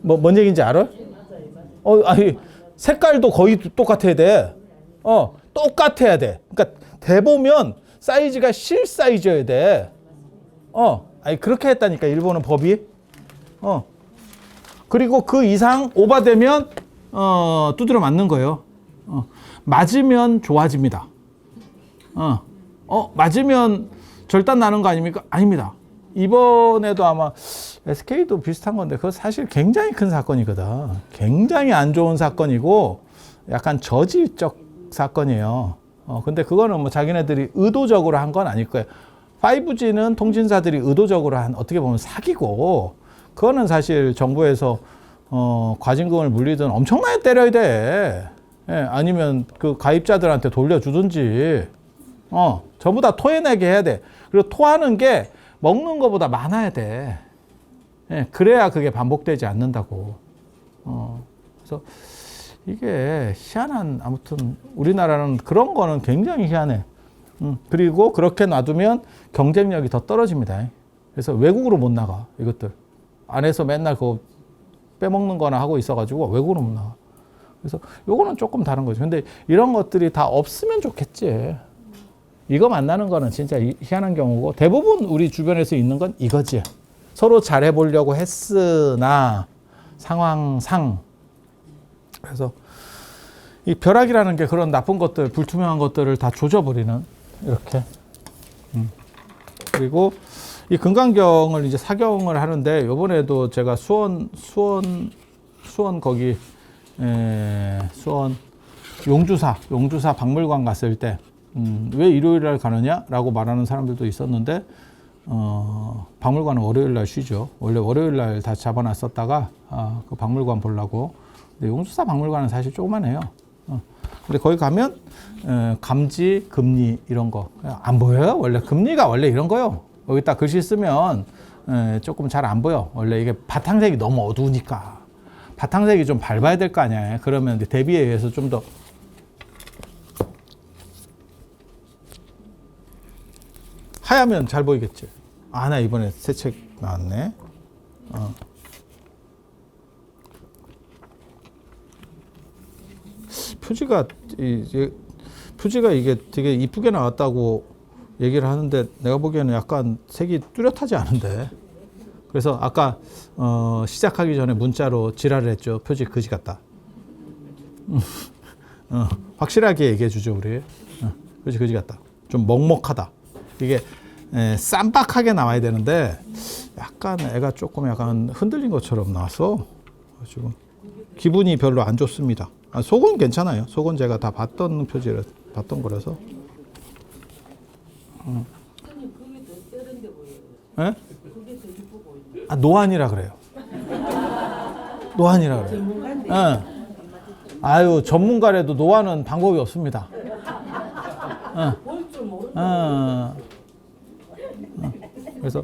뭔 얘기인지 알아? 아니, 색깔도 거의 똑같아야 돼. 똑같아야 돼. 그러니까 대보면 사이즈가 실 사이즈여야 돼. 아니, 그렇게 했다니까, 일본은 법이. 그리고 그 이상 오버되면, 두드려 맞는 거예요. 맞으면 좋아집니다. 맞으면 절단 나는 거 아닙니까? 아닙니다. 이번에도 아마 SK도 비슷한 건데, 그거 사실 굉장히 큰 사건이거든. 굉장히 안 좋은 사건이고, 약간 저질적 사건이에요. 근데 그거는 뭐 자기네들이 의도적으로 한 건 아닐 거예요. 5G는 통신사들이 의도적으로 한, 어떻게 보면 사기고, 그거는 사실 정부에서 과징금을 물리든 엄청나게 때려야 돼. 아니면 그 가입자들한테 돌려주든지, 전부 다 토해내게 해야 돼. 그리고 토하는 게 먹는 것보다 많아야 돼. 그래야 그게 반복되지 않는다고. 그래서 이게 희한한, 아무튼 우리나라는 그런 거는 굉장히 희한해. 그리고 그렇게 놔두면 경쟁력이 더 떨어집니다. 그래서 외국으로 못 나가, 이것들. 안에서 맨날 그거 빼먹는 거나 하고 있어가지고 외국으로 못 나가. 그래서 요거는 조금 다른 거죠. 근데 이런 것들이 다 없으면 좋겠지. 이거 만나는 거는 진짜 희한한 경우고, 대부분 우리 주변에서 있는 건 이거지. 서로 잘해보려고 했으나 상황상. 그래서 이 벼락이라는 게 그런 나쁜 것들, 불투명한 것들을 다 조져버리는, 이렇게. 그리고 이 금강경을 이제 사경을 하는데 요번에도 제가 수원 거기 수원 용주사 박물관 갔을 때 왜 일요일 날 가느냐라고 말하는 사람들도 있었는데 박물관은 월요일 날 쉬죠. 원래 월요일 날 다 잡아놨었다가 그 박물관 보려고. 근데 용주사 박물관은 사실 조그만해요. 근데 거기 가면 감지, 금리 이런 거 안 보여요. 원래 금리가 원래 이런 거요. 여기 딱 글씨 쓰면 조금 잘 안 보여. 원래 이게 바탕색이 너무 어두우니까 바탕색이 좀 밝아야 될 거 아니야. 그러면 이제 대비에 의해서 좀 더 하얗면 잘 보이겠지. 나 이번에 새 책 나왔네. 표지가 이게 되게 이쁘게 나왔다고 얘기를 하는데 내가 보기에는 약간 색이 뚜렷하지 않은데. 그래서 아까 시작하기 전에 문자로 지랄을 했죠. 표지 그지 같다. 확실하게 얘기해 주죠 우리. 표지 그지 같다. 좀 먹먹하다. 이게 쌈박하게 나와야 되는데 약간 애가 조금 약간 흔들린 것처럼 나왔어. 지금 기분이 별로 안 좋습니다. 속은 괜찮아요. 속은 제가 다 봤던 표지를 봤던 거라서. 그게 더 세련돼 보여요. 예? 그게 더 이뻐 보여요. 노안이라 그래요. 노안이라 그래요. 전문가인데. 아유, 전문가라도 노안은 방법이 없습니다. 볼 줄 모른다. 그래서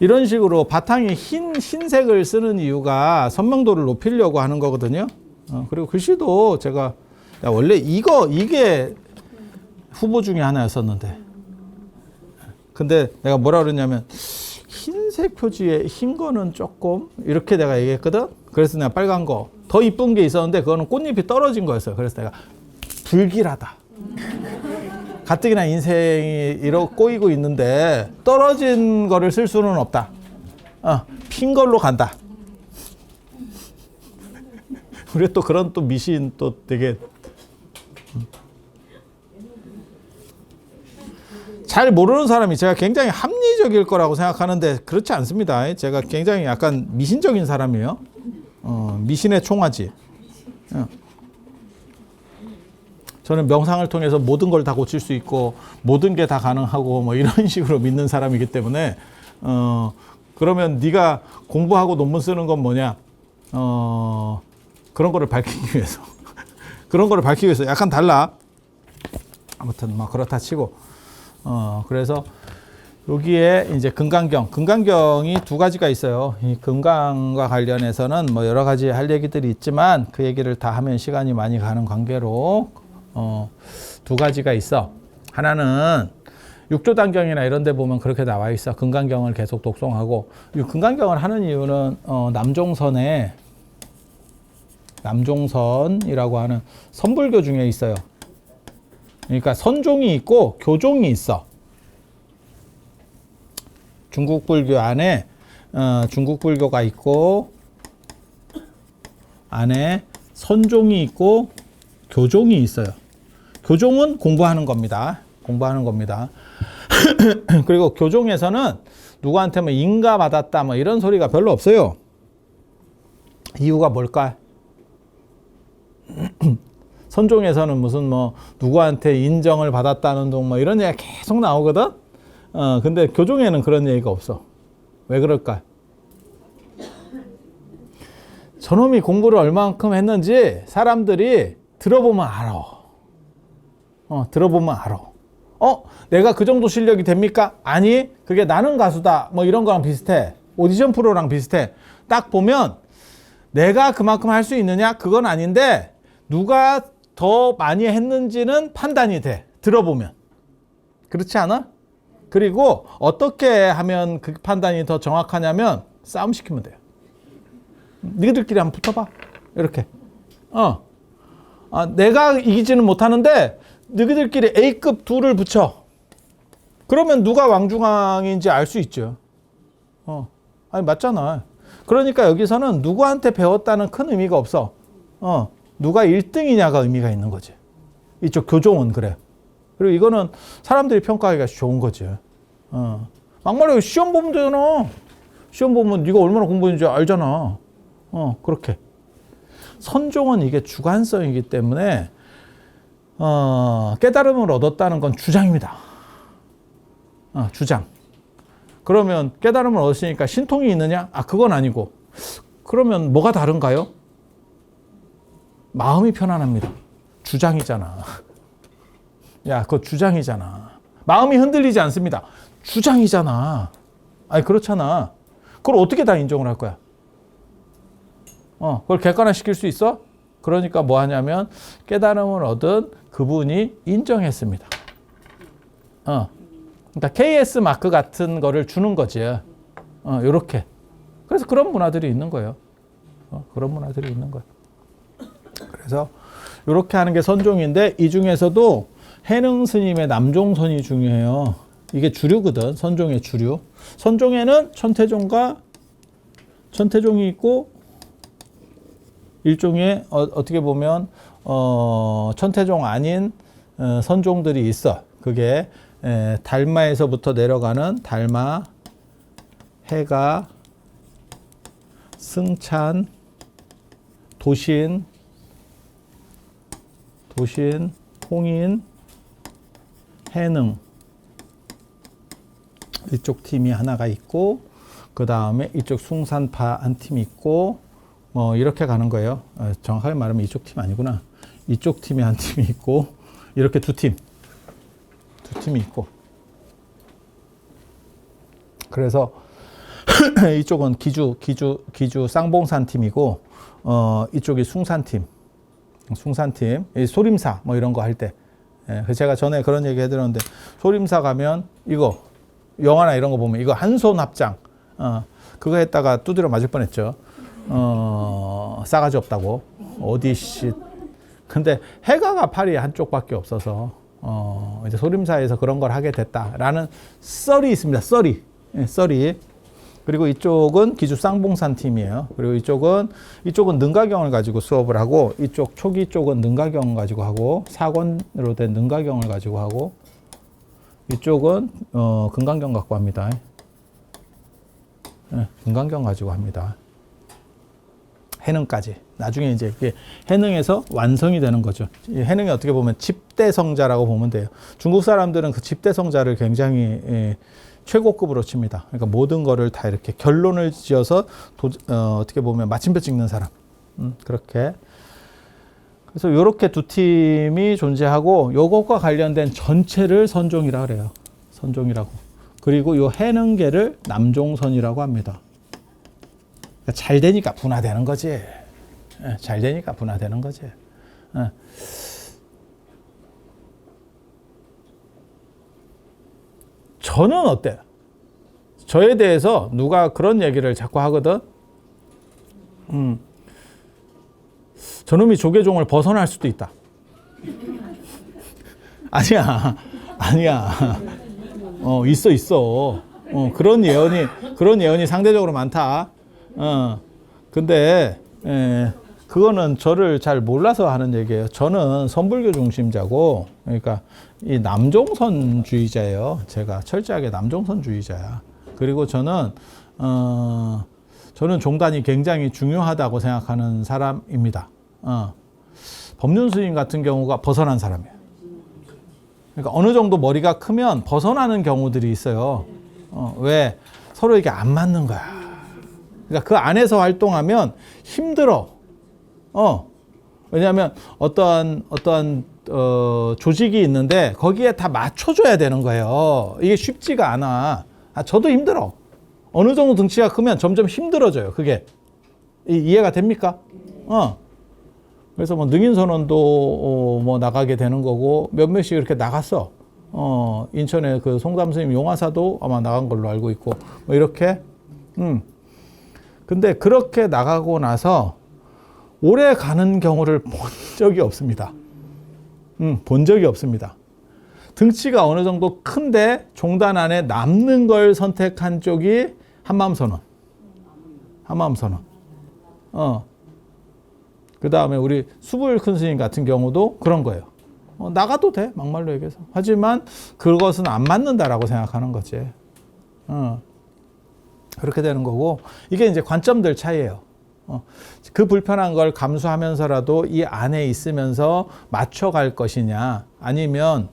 이런 식으로 바탕에 흰색을 쓰는 이유가 선명도를 높이려고 하는 거거든요. 그리고 글씨도 제가 원래 이게 후보 중에 하나였었는데 근데 내가 뭐라 그랬냐면 흰색 표지에 흰 거는 조금 이렇게 내가 얘기했거든. 그래서 내가 빨간 거 더 이쁜 게 있었는데 그거는 꽃잎이 떨어진 거였어요. 그래서 내가 불길하다. 가뜩이나 인생이 이렇게 꼬이고 있는데 떨어진 거를 쓸 수는 없다. 핀 걸로 간다. 우리 또 그런 또 미신 또 되게 잘 모르는 사람이 제가 굉장히 합리적일 거라고 생각하는데 그렇지 않습니다. 제가 굉장히 약간 미신적인 사람이에요. 미신의 총아지. 저는 명상을 통해서 모든 걸 다 고칠 수 있고 모든 게 다 가능하고 뭐 이런 식으로 믿는 사람이기 때문에 그러면 네가 공부하고 논문 쓰는 건 뭐냐? 그런 거를 밝히기 위해서 그런 거를 밝히기 위해서 약간 달라. 아무튼 막 그렇다 치고 그래서 여기에 이제 금강경이 두 가지가 있어요. 이 금강과 관련해서는 뭐 여러 가지 할 얘기들이 있지만 그 얘기를 다 하면 시간이 많이 가는 관계로 두 가지가 있어. 하나는 육조단경이나 이런 데 보면 그렇게 나와 있어. 금강경을 계속 독송하고 이 금강경을 하는 이유는 남종선이라고 하는 선불교 중에 있어요. 그러니까 선종이 있고 교종이 있어. 중국 불교 안에 중국 불교가 있고 안에 선종이 있고 교종이 있어요. 교종은 공부하는 겁니다. 그리고 교종에서는 누구한테 뭐 인가 받았다 뭐 이런 소리가 별로 없어요. 이유가 뭘까? 선종에서는 무슨 뭐 누구한테 인정을 받았다는 둥 뭐 이런 얘기가 계속 나오거든. 근데 교종에는 그런 얘기가 없어. 왜 그럴까? 저놈이 공부를 얼만큼 했는지 사람들이 들어보면 알아. 들어보면 알아. 내가 그 정도 실력이 됩니까? 아니, 그게 나는 가수다. 뭐 이런 거랑 비슷해. 오디션 프로랑 비슷해. 딱 보면 내가 그만큼 할 수 있느냐? 그건 아닌데 누가 더 많이 했는지는 판단이 돼. 들어보면. 그렇지 않아? 그리고 어떻게 하면 그 판단이 더 정확하냐면 싸움 시키면 돼요. 너희들끼리 한번 붙어봐. 이렇게. 내가 이기지는 못하는데 너희들끼리 A급 둘을 붙여. 그러면 누가 왕중왕인지 알 수 있죠. 아니 맞잖아. 그러니까 여기서는 누구한테 배웠다는 큰 의미가 없어. 누가 1등이냐가 의미가 있는 거지. 이쪽 교종은 그래. 그리고 이거는 사람들이 평가하기가 좋은 거지. 막말로 시험 보면 되잖아. 시험 보면 네가 얼마나 공부했는지 알잖아. 그렇게. 선종은 이게 주관성이기 때문에 깨달음을 얻었다는 건 주장입니다. 주장. 그러면 깨달음을 얻으시니까 신통이 있느냐? 그건 아니고. 그러면 뭐가 다른가요? 마음이 편안합니다. 주장이잖아. 야, 그거 주장이잖아. 마음이 흔들리지 않습니다. 주장이잖아. 아니, 그렇잖아. 그걸 어떻게 다 인정을 할 거야? 그걸 객관화시킬 수 있어? 그러니까 뭐 하냐면 깨달음을 얻은 그분이 인정했습니다. 그러니까 KS 마크 같은 거를 주는 거지. 요렇게. 그래서 그런 문화들이 있는 거예요. 그런 문화들이 있는 거예요. 그래서 요렇게 하는 게 선종인데 이 중에서도 해능 스님의 남종선이 중요해요. 이게 주류거든. 선종의 주류. 선종에는 천태종이 있고 일종의 어떻게 보면 천태종 아닌 선종들이 있어. 그게 달마에서부터 내려가는 달마, 해가, 승찬, 도신, 홍인, 해능 이쪽 팀이 하나가 있고 그 다음에 이쪽 숭산파 한 팀이 있고 이렇게 가는 거예요. 정확하게 말하면 이쪽 팀 아니구나. 이쪽 팀이 한 팀이 있고 이렇게 두 팀이 있고 그래서 이쪽은 기주 쌍봉산 팀이고 이쪽이 숭산팀 소림사 뭐 이런 거 할 때 제가 전에 그런 얘기 해드렸는데 소림사 가면 이거 영화나 이런 거 보면 이거 한 손 합장 그거 했다가 두드려 맞을 뻔했죠. 싸가지 없다고 어디씨. 근데 해가가 팔이 한쪽밖에 없어서 이제 소림사에서 그런 걸 하게 됐다라는 썰이 있습니다. 썰이. 그리고 이쪽은 기주 쌍봉산 팀이에요. 그리고 이쪽은 능가경을 가지고 수업을 하고 이쪽 초기 쪽은 능가경을 가지고 하고 사권으로 된 능가경을 가지고 하고 이쪽은 금강경 갖고 합니다. 금강경 가지고 합니다. 해능까지. 나중에 이제 이게 해능에서 완성이 되는 거죠. 이 해능이 어떻게 보면 집대성자라고 보면 돼요. 중국 사람들은 그 집대성자를 굉장히 최고급으로 칩니다. 그러니까 모든 거를 다 이렇게 결론을 지어서 어떻게 보면 마침표 찍는 사람. 그렇게. 그래서 이렇게 두 팀이 존재하고 요것과 관련된 전체를 선종이라 그래요. 선종이라고. 그리고 요 해능계를 남종선이라고 합니다. 그러니까 잘 되니까 분화되는 거지. 잘 되니까 분화되는 거지. 저는 어때요? 저에 대해서 누가 그런 얘기를 자꾸 하거든. 저놈이 조계종을 벗어날 수도 있다. 아니야. 있어. 그런 예언이 상대적으로 많다. 근데 그거는 저를 잘 몰라서 하는 얘기예요. 저는 선불교 중심자고, 그러니까 이 남종선주의자예요. 제가 철저하게 남종선주의자야. 그리고 저는 종단이 굉장히 중요하다고 생각하는 사람입니다. 법륜 스님 같은 경우가 벗어난 사람이에요. 그러니까 어느 정도 머리가 크면 벗어나는 경우들이 있어요. 왜? 서로 이게 안 맞는 거야. 그러니까 그 안에서 활동하면 힘들어. 왜냐하면 어떠한 조직이 있는데 거기에 다 맞춰줘야 되는 거예요. 이게 쉽지가 않아. 저도 힘들어. 어느 정도 등치가 크면 점점 힘들어져요. 그게. 이해가 됩니까? 그래서 뭐 능인선언도 뭐 나가게 되는 거고 몇몇이 이렇게 나갔어. 인천에 그 송담스님 용화사도 아마 나간 걸로 알고 있고 뭐 이렇게. 근데 그렇게 나가고 나서 오래 가는 경우를 본 적이 없습니다. 본 적이 없습니다. 등치가 어느 정도 큰데 종단 안에 남는 걸 선택한 쪽이 한마음선언. 그 다음에 우리 수불 큰 스님 같은 경우도 그런 거예요. 나가도 돼, 막말로 얘기해서. 하지만 그것은 안 맞는다라고 생각하는 거지. 그렇게 되는 거고, 이게 이제 관점들 차이예요. 그 불편한 걸 감수하면서라도 이 안에 있으면서 맞춰갈 것이냐, 아니면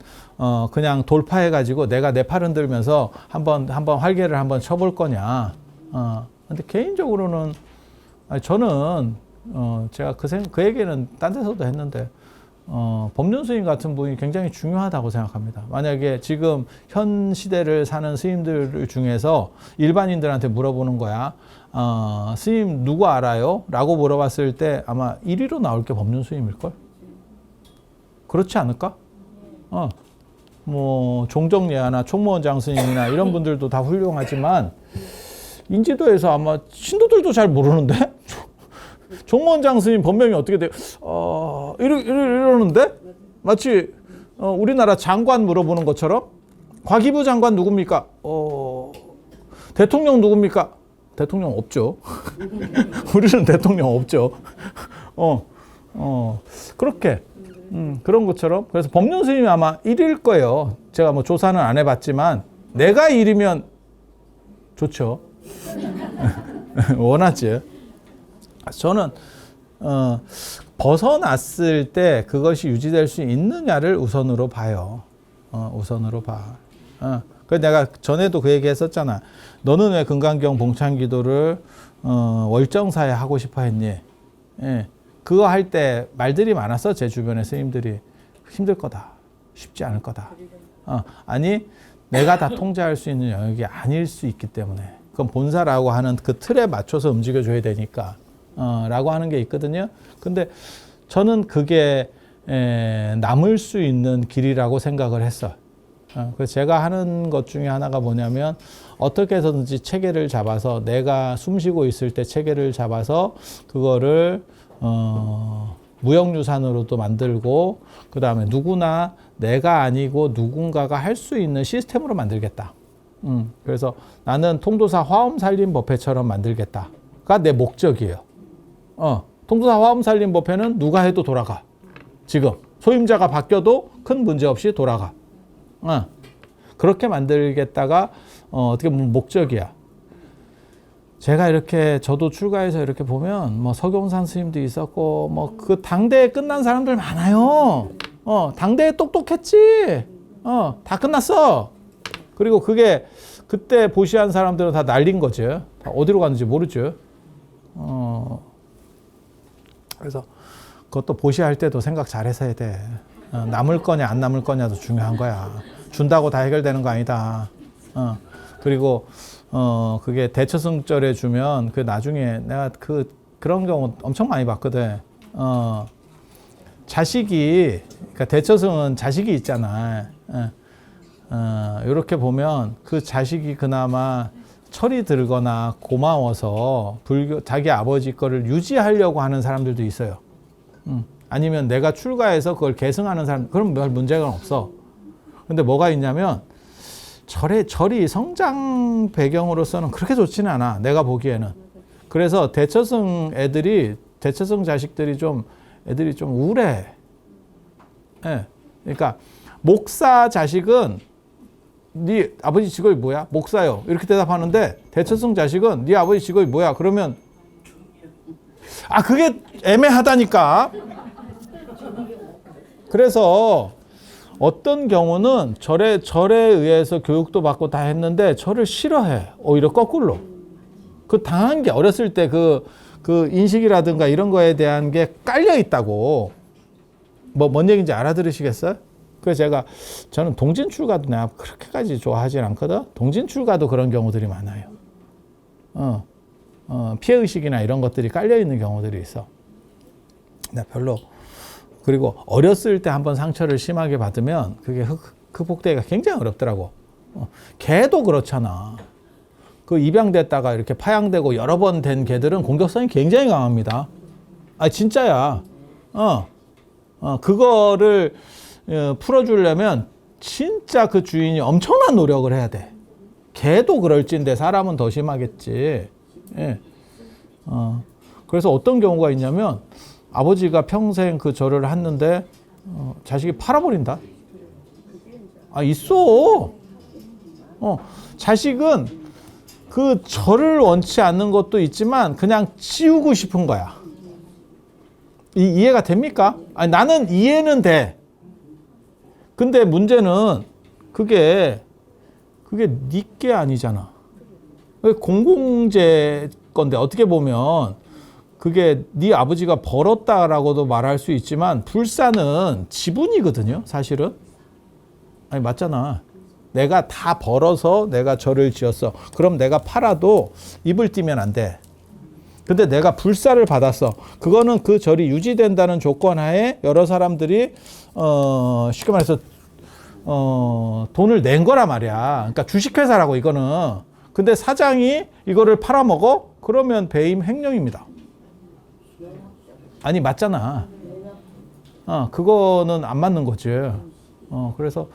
그냥 돌파해가지고 내가 내 팔 흔들면서 한번 활개를 한번 쳐볼 거냐. 근데 개인적으로는 저는 제가 그 얘기는 딴 데서도 했는데 법륜 스님 같은 분이 굉장히 중요하다고 생각합니다. 만약에 지금 현 시대를 사는 스님들 중에서 일반인들한테 물어보는 거야. 스님 누구 알아요? 라고 물어봤을 때 아마 1위로 나올 게 법륜 스님일걸? 그렇지 않을까? 뭐 종정예하나 총무원장 스님이나 이런 분들도 다 훌륭하지만 인지도에서 아마 신도들도 잘 모르는데? 종무원장 스님 본명이 어떻게 돼요? 이러는데? 마치 우리나라 장관 물어보는 것처럼 과기부 장관 누굽니까? 대통령 누굽니까? 대통령 없죠. 우리는 대통령 없죠. 그렇게 그런 것처럼. 그래서 법륜 스님이 아마 1위일 거예요. 제가 뭐 조사는 안 해봤지만 내가 1위면 좋죠. 원하지. 저는 벗어났을 때 그것이 유지될 수 있느냐를 우선으로 봐요. 우선으로 봐. 그래서 내가 전에도 그 얘기 했었잖아. 너는 왜 금강경 봉창기도를 월정사에 하고 싶어 했니? 예. 그거 할 때 말들이 많았어. 제 주변의 스님들이. 힘들 거다. 쉽지 않을 거다. 아니 내가 다 통제할 수 있는 영역이 아닐 수 있기 때문에. 그건 본사라고 하는 그 틀에 맞춰서 움직여줘야 되니까. 라고 하는 게 있거든요. 근데 저는 그게 남을 수 있는 길이라고 생각을 했어. 그래서 제가 하는 것 중에 하나가 뭐냐면 어떻게 해서든지 체계를 잡아서 내가 숨 쉬고 있을 때 체계를 잡아서 그거를 무형유산으로도 만들고 그 다음에 누구나 내가 아니고 누군가가 할 수 있는 시스템으로 만들겠다. 그래서 나는 통도사 화엄살림법회처럼 만들겠다가 내 목적이에요. 통도사 화엄살림법회는 누가 해도 돌아가. 지금 소임자가 바뀌어도 큰 문제 없이 돌아가. 그렇게 만들겠다가 어떻게 보면 목적이야. 제가 이렇게 저도 출가해서 이렇게 보면 뭐 서경산 스님도 있었고 뭐 그 당대에 끝난 사람들 많아요. 당대에 똑똑했지. 다 끝났어. 그리고 그게 그때 보시한 사람들은 다 날린 거지. 다 어디로 갔는지 모르죠. 그래서 그것도 보시할 때도 생각 잘해서 해야 돼. 남을 거냐 안 남을 거냐도 중요한 거야. 준다고 다 해결되는 거 아니다. 그리고 그게 대처승절에 주면 그 나중에 내가 그런 경우 엄청 많이 봤거든. 자식이 그러니까 대처승은 자식이 있잖아. 이렇게 보면 그 자식이 그나마 철이 들거나 고마워서 자기 아버지 거를 유지하려고 하는 사람들도 있어요. 아니면 내가 출가해서 그걸 계승하는 사람, 그럼 별 문제가 없어. 근데 뭐가 있냐면 절이 성장 배경으로서는 그렇게 좋지는 않아. 내가 보기에는. 그래서 대처승 자식들이 애들이 좀 우울해. 예. 그러니까 목사 자식은 네 아버지 직업이 뭐야? 목사요. 이렇게 대답하는데 대처승 자식은 네 아버지 직업이 뭐야? 그러면 그게 애매하다니까. 그래서 어떤 경우는 절에 의해서 교육도 받고 다 했는데 절을 싫어해. 오히려 거꾸로. 그 당한 게 어렸을 때 그 인식이라든가 이런 거에 대한 게 깔려 있다고. 뭔 얘기인지 알아들으시겠어요? 그래서 저는 동진 출가도 내가 그렇게까지 좋아하진 않거든. 동진 출가도 그런 경우들이 많아요. 피해의식이나 이런 것들이 깔려 있는 경우들이 있어. 나 별로. 그리고 어렸을 때 한번 상처를 심하게 받으면 그게 극복되기가 굉장히 어렵더라고. 개도 그렇잖아. 그 입양됐다가 이렇게 파양되고 여러 번 된 개들은 공격성이 굉장히 강합니다. 진짜야. 그거를 풀어주려면 진짜 그 주인이 엄청난 노력을 해야 돼. 개도 그럴진데 사람은 더 심하겠지. 예. 그래서 어떤 경우가 있냐면 아버지가 평생 그 절을 했는데 자식이 팔아버린다. 있어. 자식은 그 절을 원치 않는 것도 있지만 그냥 치우고 싶은 거야. 이해가 됩니까? 아니, 나는 이해는 돼. 근데 문제는 그게 네 게 아니잖아. 공공재 건데 어떻게 보면 그게 네 아버지가 벌었다라고도 말할 수 있지만 불사는 지분이거든요, 사실은. 아니, 맞잖아. 내가 다 벌어서 내가 절을 지었어. 그럼 내가 팔아도 입을 띄면 안 돼. 근데 내가 불사를 받았어. 그거는 그 절이 유지된다는 조건 하에 여러 사람들이 쉽게 말해서 돈을 낸 거란 말이야. 그러니까 주식회사라고 이거는. 근데 사장이 이거를 팔아먹어? 그러면 배임 횡령입니다. 아니, 맞잖아. 그거는 안 맞는 거지. 그래서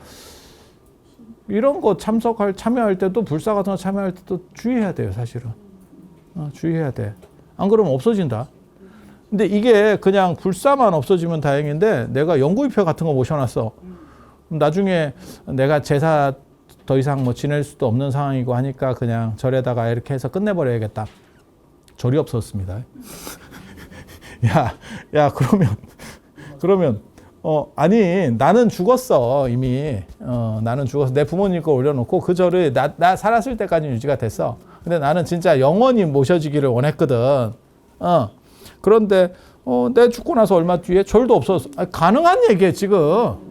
이런 거 참여할 때도 불사 같은 거 참여할 때도 주의해야 돼요, 사실은. 주의해야 돼. 안 그러면 없어진다. 근데 이게 그냥 불사만 없어지면 다행인데 내가 연구위표 같은 거 모셔놨어. 그럼 나중에 내가 제사 더 이상 뭐 지낼 수도 없는 상황이고 하니까 그냥 절에다가 이렇게 해서 끝내버려야겠다. 절이 없었습니다. 야, 그러면, 아니, 나는 죽었어, 이미. 나는 죽어서 내 부모님 거 올려놓고 그 절을 나 살았을 때까지 유지가 됐어. 근데 나는 진짜 영원히 모셔지기를 원했거든. 그런데, 내 죽고 나서 얼마 뒤에 절도 없었어. 가능한 얘기야, 지금.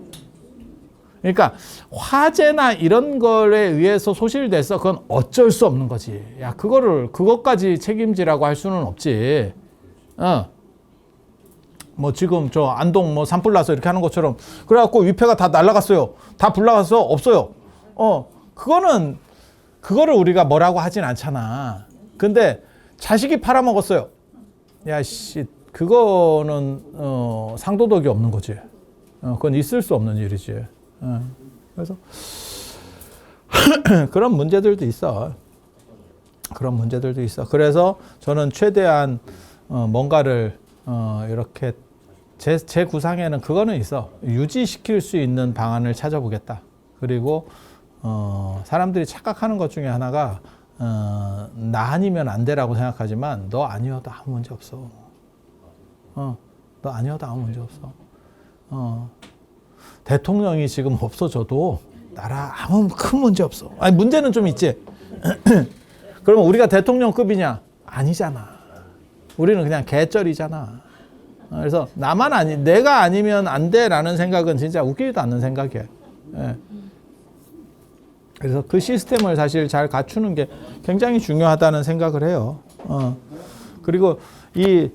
그러니까 화재나 이런 거에 의해서 소실돼서 그건 어쩔 수 없는 거지. 야, 그것까지 책임지라고 할 수는 없지. 뭐 지금 저 안동 뭐 산불 나서 이렇게 하는 것처럼 그래갖고 위패가 다 날아갔어요. 다 불나가서 없어요. 그거를 우리가 뭐라고 하진 않잖아. 근데 자식이 팔아먹었어요. 야, 씨, 그거는 상도덕이 없는 거지. 그건 있을 수 없는 일이지. 그래서 그런 문제들도 있어. 그래서 저는 최대한 뭔가를 이렇게 제 구상에는 그거는 있어. 유지시킬 수 있는 방안을 찾아보겠다. 그리고 사람들이 착각하는 것 중에 하나가 나 아니면 안 돼라고 생각하지만 너 아니어도 아무 문제 없어. 너 아니어도 아무 문제 없어. 대통령이 지금 없어져도 나라 아무 큰 문제 없어. 아니, 문제는 좀 있지. 그러면 우리가 대통령급이냐? 아니잖아. 우리는 그냥 개쩔이잖아. 그래서 내가 아니면 안 돼라는 생각은 진짜 웃기지도 않는 생각이에요. 예. 그래서 그 시스템을 사실 잘 갖추는 게 굉장히 중요하다는 생각을 해요. 그리고 이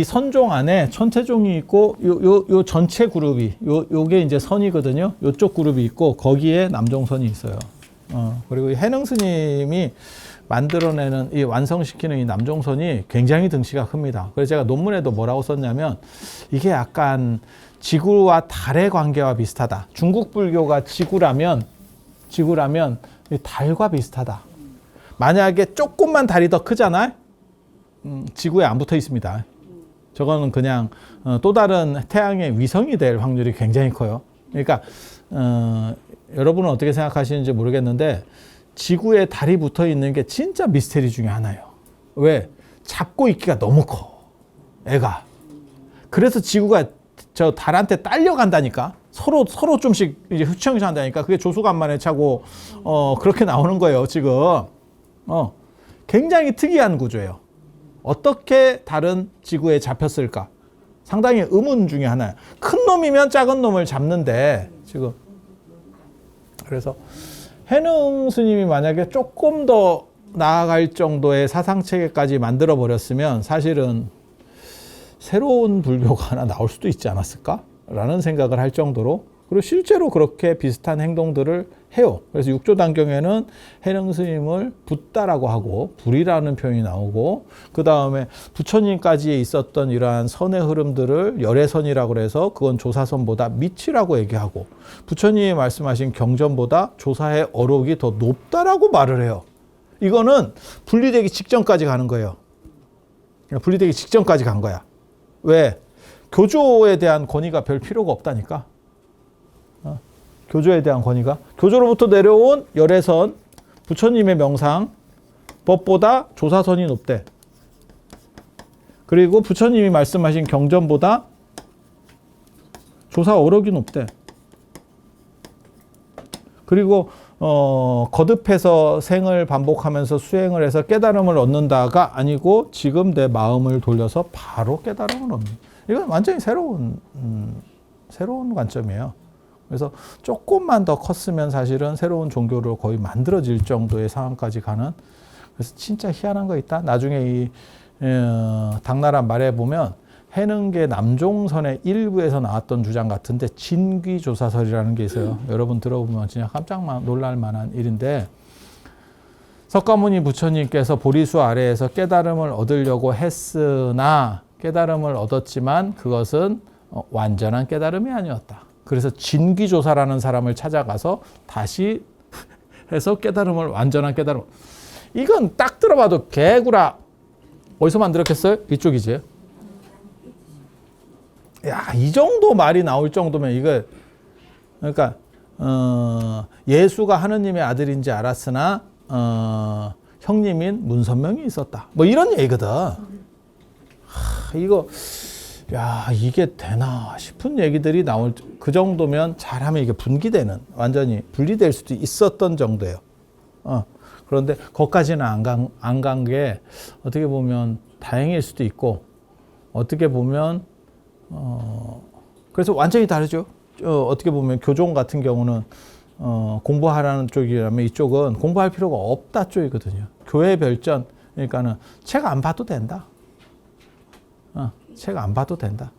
선종 안에 천태종이 있고 요 전체 그룹이 요게 이제 선이거든요. 요쪽 그룹이 있고 거기에 남종선이 있어요. 그리고 해능 스님이 만들어내는 완성시키는 이 남종선이 굉장히 등치가 큽니다. 그래서 제가 논문에도 뭐라고 썼냐면 이게 약간 지구와 달의 관계와 비슷하다. 중국 불교가 지구라면 달과 비슷하다. 만약에 조금만 달이 더 크잖아요. 지구에 안 붙어 있습니다. 저거는 그냥 또 다른 태양의 위성이 될 확률이 굉장히 커요. 그러니까 여러분은 어떻게 생각하시는지 모르겠는데 지구에 달이 붙어 있는 게 진짜 미스테리 중에 하나예요. 왜? 잡고 있기가 너무 커. 애가. 그래서 지구가 저 달한테 딸려간다니까. 서로 좀씩 이제 휘청휘청 한다니까. 그게 조수간만에 차고 그렇게 나오는 거예요, 지금. 굉장히 특이한 구조예요. 어떻게 달은 지구에 잡혔을까? 상당히 의문 중에 하나예요. 큰 놈이면 작은 놈을 잡는데 지금. 그래서 해능 스님이 만약에 조금 더 나아갈 정도의 사상체계까지 만들어 버렸으면 사실은 새로운 불교가 하나 나올 수도 있지 않았을까? 라는 생각을 할 정도로, 그리고 실제로 그렇게 비슷한 행동들을 해요. 그래서 육조단경에는 해능 스님을 붓다라고 하고 불이라는 표현이 나오고, 그 다음에 부처님까지 있었던 이러한 선의 흐름들을 열애선이라고 해서 그건 조사선보다 밑이라고 얘기하고, 부처님이 말씀하신 경전보다 조사의 어록이 더 높다라고 말을 해요. 이거는 분리되기 직전까지 가는 거예요. 분리되기 직전까지 간 거야. 왜? 교조에 대한 권위가 별 필요가 없다니까. 교조에 대한 권위가. 교조로부터 내려온 열애선, 부처님의 명상, 법보다 조사선이 높대. 그리고 부처님이 말씀하신 경전보다 조사 어록이 높대. 그리고 거듭해서 생을 반복하면서 수행을 해서 깨달음을 얻는다가 아니고 지금 내 마음을 돌려서 바로 깨달음을 얻는. 이건 완전히 새로운 관점이에요. 그래서 조금만 더 컸으면 사실은 새로운 종교로 거의 만들어질 정도의 상황까지 가는. 그래서 진짜 희한한 거 있다. 나중에 이 당나라 말에 보면 해능계 남종선의 일부에서 나왔던 주장 같은데 진귀조사설이라는 게 있어요. 여러분 들어보면 진짜 깜짝 놀랄 만한 일인데, 석가모니 부처님께서 보리수 아래에서 깨달음을 얻으려고 했으나 깨달음을 얻었지만 그것은 완전한 깨달음이 아니었다. 그래서 진귀조사라는 사람을 찾아가서 다시 해서 깨달음을, 완전한 깨달음. 이건 딱 들어봐도 개구라. 어디서 만들었겠어요? 이쪽이지. 야, 이 정도 말이 나올 정도면 이거, 그러니까 예수가 하느님의 아들인지 알았으나 형님인 문선명이 있었다. 뭐 이런 얘기거든. 이거, 야, 이게 되나 싶은 얘기들이 나올, 그 정도면 잘하면 이게 분기되는, 완전히 분리될 수도 있었던 정도예요. 그런데 거기까지는 안 간 게 어떻게 보면 다행일 수도 있고, 어떻게 보면 그래서 완전히 다르죠. 어떻게 보면 교종 같은 경우는 공부하라는 쪽이라면 이쪽은 공부할 필요가 없다 쪽이거든요. 교회 별전, 그러니까는 책 안 봐도 된다. 책 안 봐도 된다.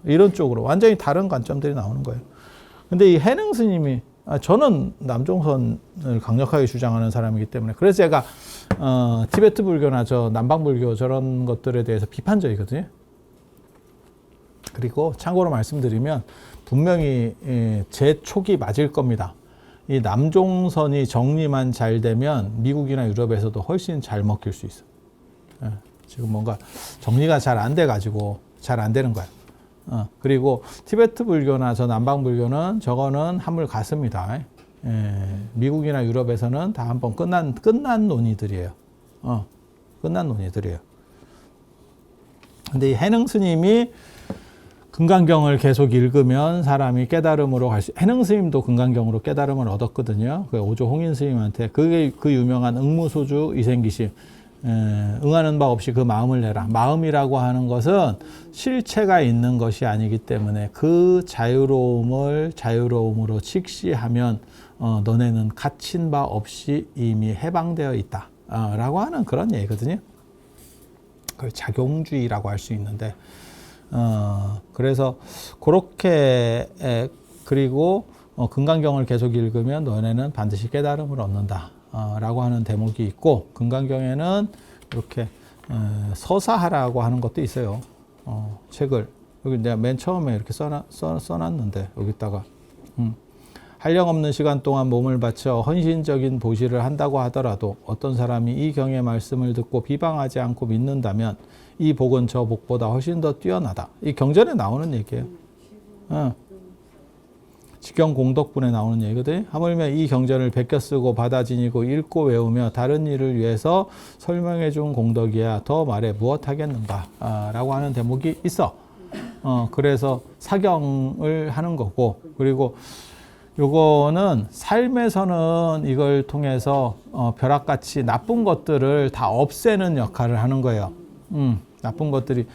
이런 쪽으로 완전히 다른 관점들이 나오는 거예요. 근데 이 해능 스님이, 저는 남종선을 강력하게 주장하는 사람이기 때문에, 그래서 제가 티베트 불교나 남방 불교 저런 것들에 대해서 비판적이거든요. 그리고 참고로 말씀드리면 분명히 제 촉이 맞을 겁니다. 이 남종선이 정리만 잘 되면 미국이나 유럽에서도 훨씬 잘 먹힐 수 있어요. 지금 뭔가 정리가 잘 안 돼가지고 잘 안 되는 거예요. 그리고 티베트 불교나 남방 불교는 저거는 한물 같습니다. 미국이나 유럽에서는 다 한번 끝난 논의들이에요. 끝난 논의들이에요. 근데 이 해능 스님이 금강경을 계속 읽으면 사람이 깨달음으로 갈 수, 해능 스님도 금강경으로 깨달음을 얻었거든요. 그 오조 홍인 스님한테, 그게 그 유명한 응무소주 이생기심, 응하는 바 없이 그 마음을 내라. 마음이라고 하는 것은 실체가 있는 것이 아니기 때문에 그 자유로움으로 직시하면 너네는 갇힌 바 없이 이미 해방되어 있다. 라고 하는 그런 얘기거든요. 그걸 작용주의라고 할 수 있는데, 그래서 그렇게, 그리고 금강경을 계속 읽으면 너네는 반드시 깨달음을 얻는다. 라고 하는 대목이 있고, 금강경에는 이렇게 서사하라고 하는 것도 있어요. 책을. 여기 내가 맨 처음에 이렇게 써놨는데, 여기다가. 한량없는 시간 동안 몸을 바쳐 헌신적인 보시를 한다고 하더라도 어떤 사람이 이 경의 말씀을 듣고 비방하지 않고 믿는다면 이 복은 저 복보다 훨씬 더 뛰어나다. 이 경전에 나오는 얘기예요. 직경 공덕분에 나오는 얘기거든요. 하물며 이 경전을 베껴 쓰고 받아 지니고 읽고 외우며 다른 일을 위해서 설명해 준 공덕이야 더 말해 무엇하겠는가 라고 하는 대목이 있어. 그래서 사경을 하는 거고, 그리고 요거는 삶에서는 이걸 통해서 벼락같이 나쁜 것들을 다 없애는 역할을 하는 거예요. 나쁜 것들이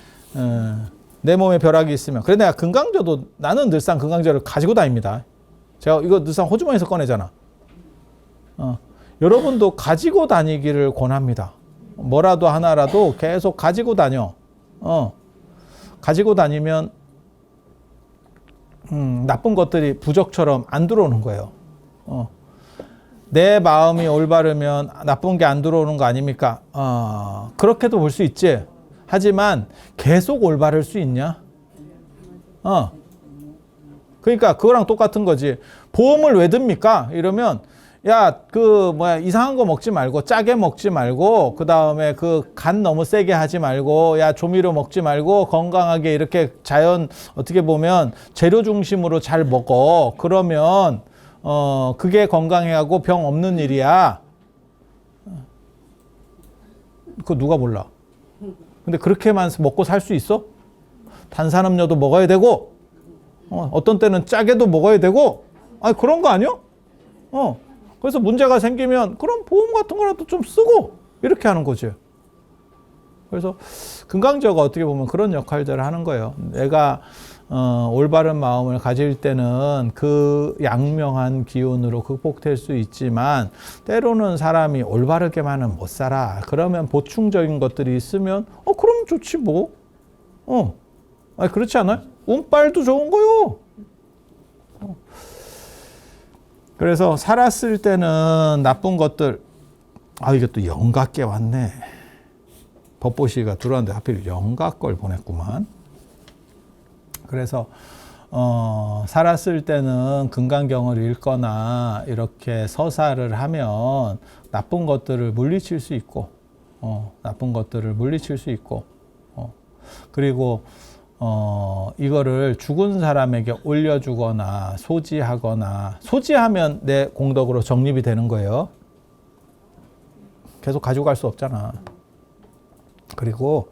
내 몸에 벼락이 있으면, 그래 내가 금강저도 나는 늘상 금강저를 가지고 다닙니다. 제가 이거 늘상 호주머니에서 꺼내잖아. 여러분도 가지고 다니기를 권합니다. 뭐라도 하나라도 계속 가지고 다녀. 가지고 다니면 나쁜 것들이 부적처럼 안 들어오는 거예요. 내 마음이 올바르면 나쁜 게 안 들어오는 거 아닙니까? 그렇게도 볼 수 있지. 하지만 계속 올바를 수 있냐? 그러니까 그거랑 똑같은 거지. 보험을 왜 듭니까? 이러면 야, 이상한 거 먹지 말고, 짜게 먹지 말고, 그 다음에 간 너무 세게 하지 말고, 야, 조미료 먹지 말고, 건강하게 이렇게 어떻게 보면 재료 중심으로 잘 먹어. 그러면, 그게 건강해하고 병 없는 일이야. 그거 누가 몰라. 근데 그렇게만 먹고 살 수 있어? 탄산음료도 먹어야 되고, 어떤 때는 짜게도 먹어야 되고, 아니, 그런 거 아니야? 그래서 문제가 생기면, 그럼 보험 같은 거라도 좀 쓰고, 이렇게 하는 거죠. 그래서 금강지어가 어떻게 보면 그런 역할들을 하는 거예요. 내가 올바른 마음을 가질 때는 그 양명한 기운으로 극복될 수 있지만 때로는 사람이 올바르게만은 못 살아. 그러면 보충적인 것들이 있으면 그럼 좋지 뭐. 아니 그렇지 않아요? 운빨도 좋은 거요. 그래서 살았을 때는 나쁜 것들 이게 또 영각계 왔네. 법보시가 들어왔는데 하필 영각 걸 보냈구만. 그래서 살았을 때는 금강경을 읽거나 이렇게 서사를 하면 나쁜 것들을 물리칠 수 있고 그리고 이거를 죽은 사람에게 올려주거나 소지하면 내 공덕으로 정립이 되는 거예요. 계속 가지고 갈 수 없잖아. 그리고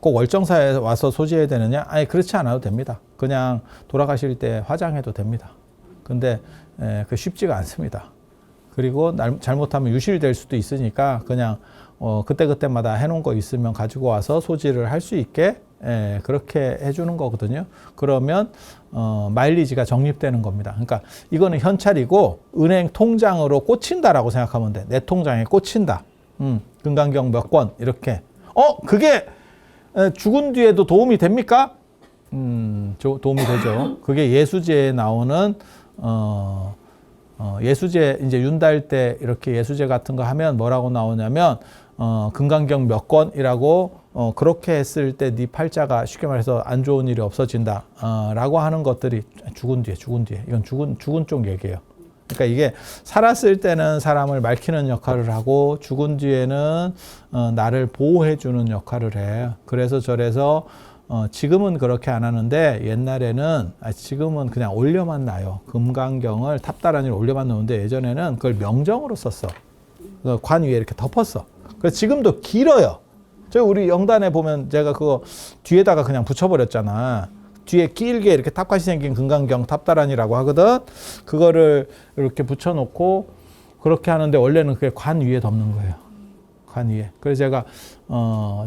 꼭 월정사에 와서 소지해야 되느냐? 아니 그렇지 않아도 됩니다. 그냥 돌아가실 때 화장해도 됩니다. 근데 그 쉽지가 않습니다. 그리고 잘못하면 유실될 수도 있으니까 그냥 그때그때마다 해놓은 거 있으면 가지고 와서 소지를 할 수 있게 그렇게 해주는 거거든요. 그러면 마일리지가 적립되는 겁니다. 그러니까 이거는 현찰이고 은행 통장으로 꽂힌다라고 생각하면 돼. 내 통장에 꽂힌다. 금강경 몇 권 이렇게. 그게 죽은 뒤에도 도움이 됩니까? 도움이 되죠. 그게 예수제에 나오는 예수제 이제 윤달 때 이렇게 예수제 같은 거 하면 뭐라고 나오냐면 금강경 몇 권이라고 그렇게 했을 때 네 팔자가 쉽게 말해서 안 좋은 일이 없어진다 라고 하는 것들이 죽은 뒤에 이건 죽은 쪽 얘기예요. 그러니까 이게 살았을 때는 사람을 밝히는 역할을 하고 죽은 뒤에는 나를 보호해주는 역할을 해요. 그래서 저래서 지금은 그렇게 안 하는데 옛날에는 지금은 그냥 올려만 놔요. 금강경을 탑다란이로 올려만 놓는데 예전에는 그걸 명정으로 썼어. 관 위에 이렇게 덮었어. 그래서 지금도 길어요. 우리 영단에 보면 제가 그거 뒤에다가 그냥 붙여버렸잖아. 뒤에 길게 이렇게 탑같이 생긴 금강경 탑다란이라고 하거든. 그거를 이렇게 붙여놓고 그렇게 하는데 원래는 그게 관 위에 덮는 거예요. 관 위에. 그래서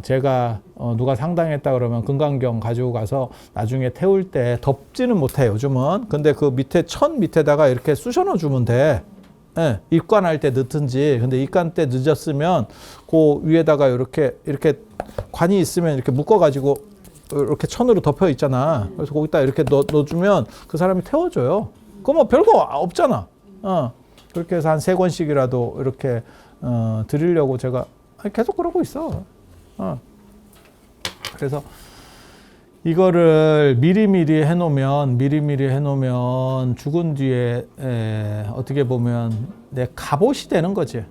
제가 누가 상당했다 그러면 금강경 가지고 가서 나중에 태울 때 덮지는 못해 요즘은. 근데 그 밑에 천 밑에다가 이렇게 쑤셔 넣어주면 돼. 예, 입관할 때 넣든지. 근데 입관 때 늦었으면 그 위에다가 이렇게 관이 있으면 이렇게 묶어가지고 이렇게 천으로 덮여 있잖아. 그래서 거기다 이렇게 넣어주면 그 사람이 태워줘요. 그거 뭐 별거 없잖아. 그렇게 해서 한 3권씩이라도 이렇게 드리려고 제가 계속 그러고 있어. 그래서 이거를 미리미리 해놓으면 죽은 뒤에 어떻게 보면 내 갑옷이 되는 거지.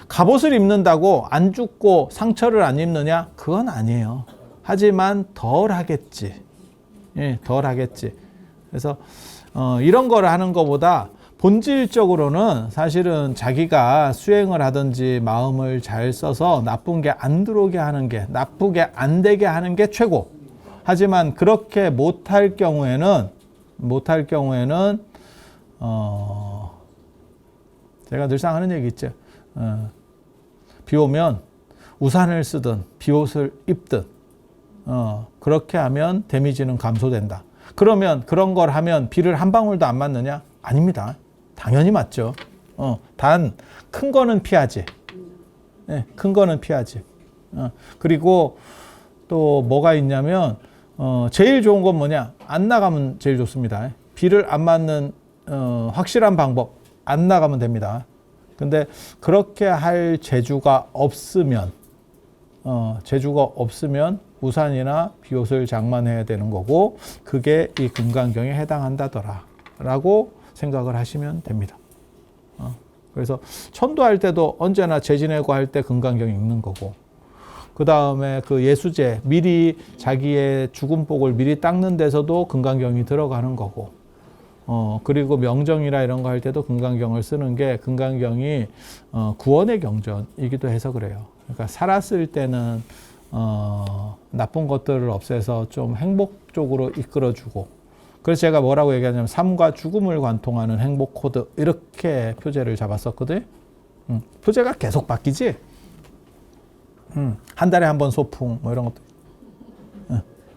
갑옷을 입는다고 안 죽고 상처를 안 입느냐? 그건 아니에요. 하지만 덜 하겠지. 덜 하겠지. 그래서 이런 거를 하는 것보다 본질적으로는 사실은 자기가 수행을 하든지 마음을 잘 써서 나쁜 게 안 들어오게 하는 게, 나쁘게 안 되게 하는 게 최고. 하지만 그렇게 못할 경우에는 제가 늘상 하는 얘기 있죠. 비 오면 우산을 쓰든 비옷을 입든 그렇게 하면 데미지는 감소된다. 그러면 그런 걸 하면 비를 한 방울도 안 맞느냐? 아닙니다. 당연히 맞죠. 단 큰 거는 피하지. 큰 거는 피하지. 그리고 또 뭐가 있냐면 제일 좋은 건 뭐냐? 안 나가면 제일 좋습니다. 비를 안 맞는 확실한 방법 안 나가면 됩니다. 근데 그렇게 할 재주가 없으면 우산이나 비옷을 장만해야 되는 거고 그게 이 금강경에 해당한다더라 라고 생각을 하시면 됩니다. 그래서 천도할 때도 언제나 재지내고 할 때 금강경 읽는 거고 그 다음에 그 예수제 미리 자기의 죽은 복을 미리 닦는 데서도 금강경이 들어가는 거고 그리고 명정이라 이런 거 할 때도 금강경을 쓰는 게 금강경이 구원의 경전이기도 해서 그래요. 그러니까 살았을 때는 나쁜 것들을 없애서 좀 행복 쪽으로 이끌어주고, 그래서 제가 뭐라고 얘기하냐면 삶과 죽음을 관통하는 행복 코드 이렇게 표제를 잡았었거든. 표제가 계속 바뀌지. 한 달에 한 번 소풍 뭐 이런 것도,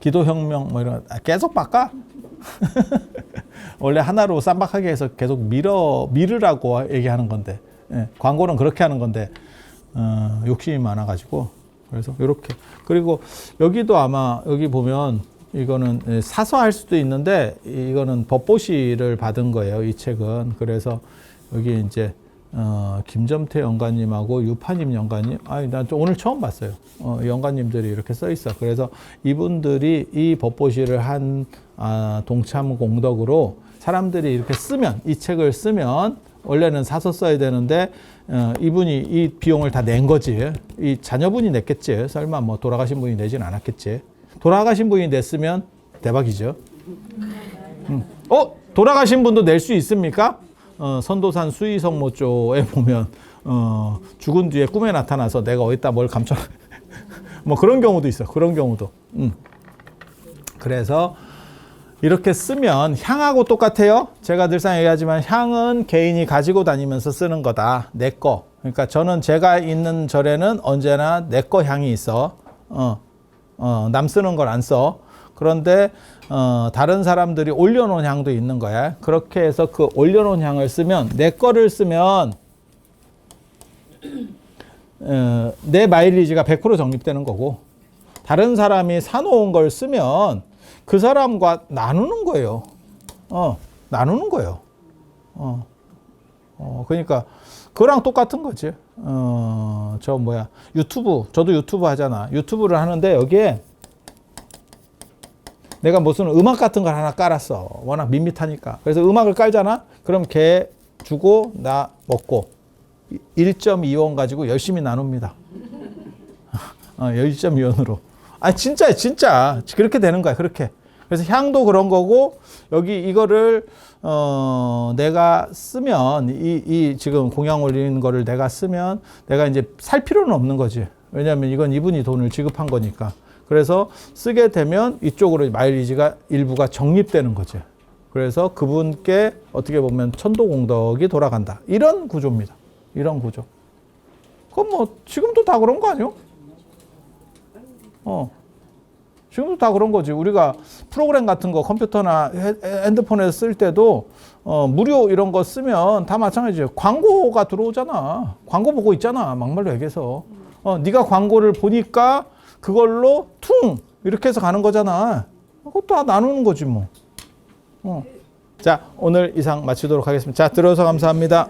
기도혁명 뭐 이런 거 계속 바꿔. 원래 하나로 쌈박하게 해서 계속 미르라고 얘기하는 건데, 광고는 그렇게 하는 건데 욕심이 많아가지고, 그래서 이렇게. 그리고 여기도 아마 여기 보면 이거는 사서 할 수도 있는데 이거는 법보시를 받은 거예요, 이 책은. 그래서 여기 이제 김점태 연가님하고 유파님 연가님, 난 오늘 처음 봤어요. 연가님들이 이렇게 써 있어. 그래서 이분들이 이 법보시를 한 동참 공덕으로 사람들이 이렇게 쓰면, 이 책을 쓰면 원래는 사서 써야 되는데 이분이 이 비용을 다 낸 거지. 이 자녀분이 냈겠지. 설마 뭐 돌아가신 분이 내진 않았겠지. 돌아가신 분이 냈으면 대박이죠. 돌아가신 분도 낼 수 있습니까? 선도산 수의성모조에 보면 죽은 뒤에 꿈에 나타나서 내가 어디다 뭘 감춰 뭐 그런 경우도 있어. 그런 경우도. 그래서 이렇게 쓰면 향하고 똑같아요. 제가 늘상 얘기하지만 향은 개인이 가지고 다니면서 쓰는 거다. 내 거. 그러니까 저는 제가 있는 절에는 언제나 내 거 향이 있어. 남 쓰는 걸 안 써. 그런데 다른 사람들이 올려놓은 향도 있는 거야. 그렇게 해서 그 올려놓은 향을 쓰면, 내 거를 쓰면 내 마일리지가 100% 적립되는 거고, 다른 사람이 사놓은 걸 쓰면 그 사람과 나누는 거예요. 나누는 거예요. 그러니까 그거랑 똑같은 거지. 저도 유튜브 하잖아. 유튜브를 하는데 여기에 내가 무슨 음악 같은 걸 하나 깔았어. 워낙 밋밋하니까. 그래서 음악을 깔잖아. 그럼 걔 주고 나 먹고 1.2원 가지고 열심히 나눕니다. 1.2원으로. 진짜 그렇게 되는 거야. 그렇게. 그래서 향도 그런 거고, 여기 이거를 내가 쓰면 이 지금 공양 올리는 거를 내가 쓰면 내가 이제 살 필요는 없는 거지. 왜냐하면 이건 이분이 돈을 지급한 거니까. 그래서 쓰게 되면 이쪽으로 마일리지가 일부가 적립되는 거지. 그래서 그분께 어떻게 보면 천도공덕이 돌아간다. 이런 구조입니다. 이런 구조. 그건 뭐 지금도 다 그런 거 아니요? 지금도 다 그런 거지. 우리가 프로그램 같은 거 컴퓨터나 핸드폰에서 쓸 때도 무료 이런 거 쓰면 다 마찬가지예요. 광고가 들어오잖아. 광고 보고 있잖아. 막말로 얘기해서. 네가 광고를 보니까 그걸로 퉁 이렇게 해서 가는 거잖아. 그것도 다 나누는 거지 뭐. 자, 오늘 이상 마치도록 하겠습니다. 자, 들어서 감사합니다.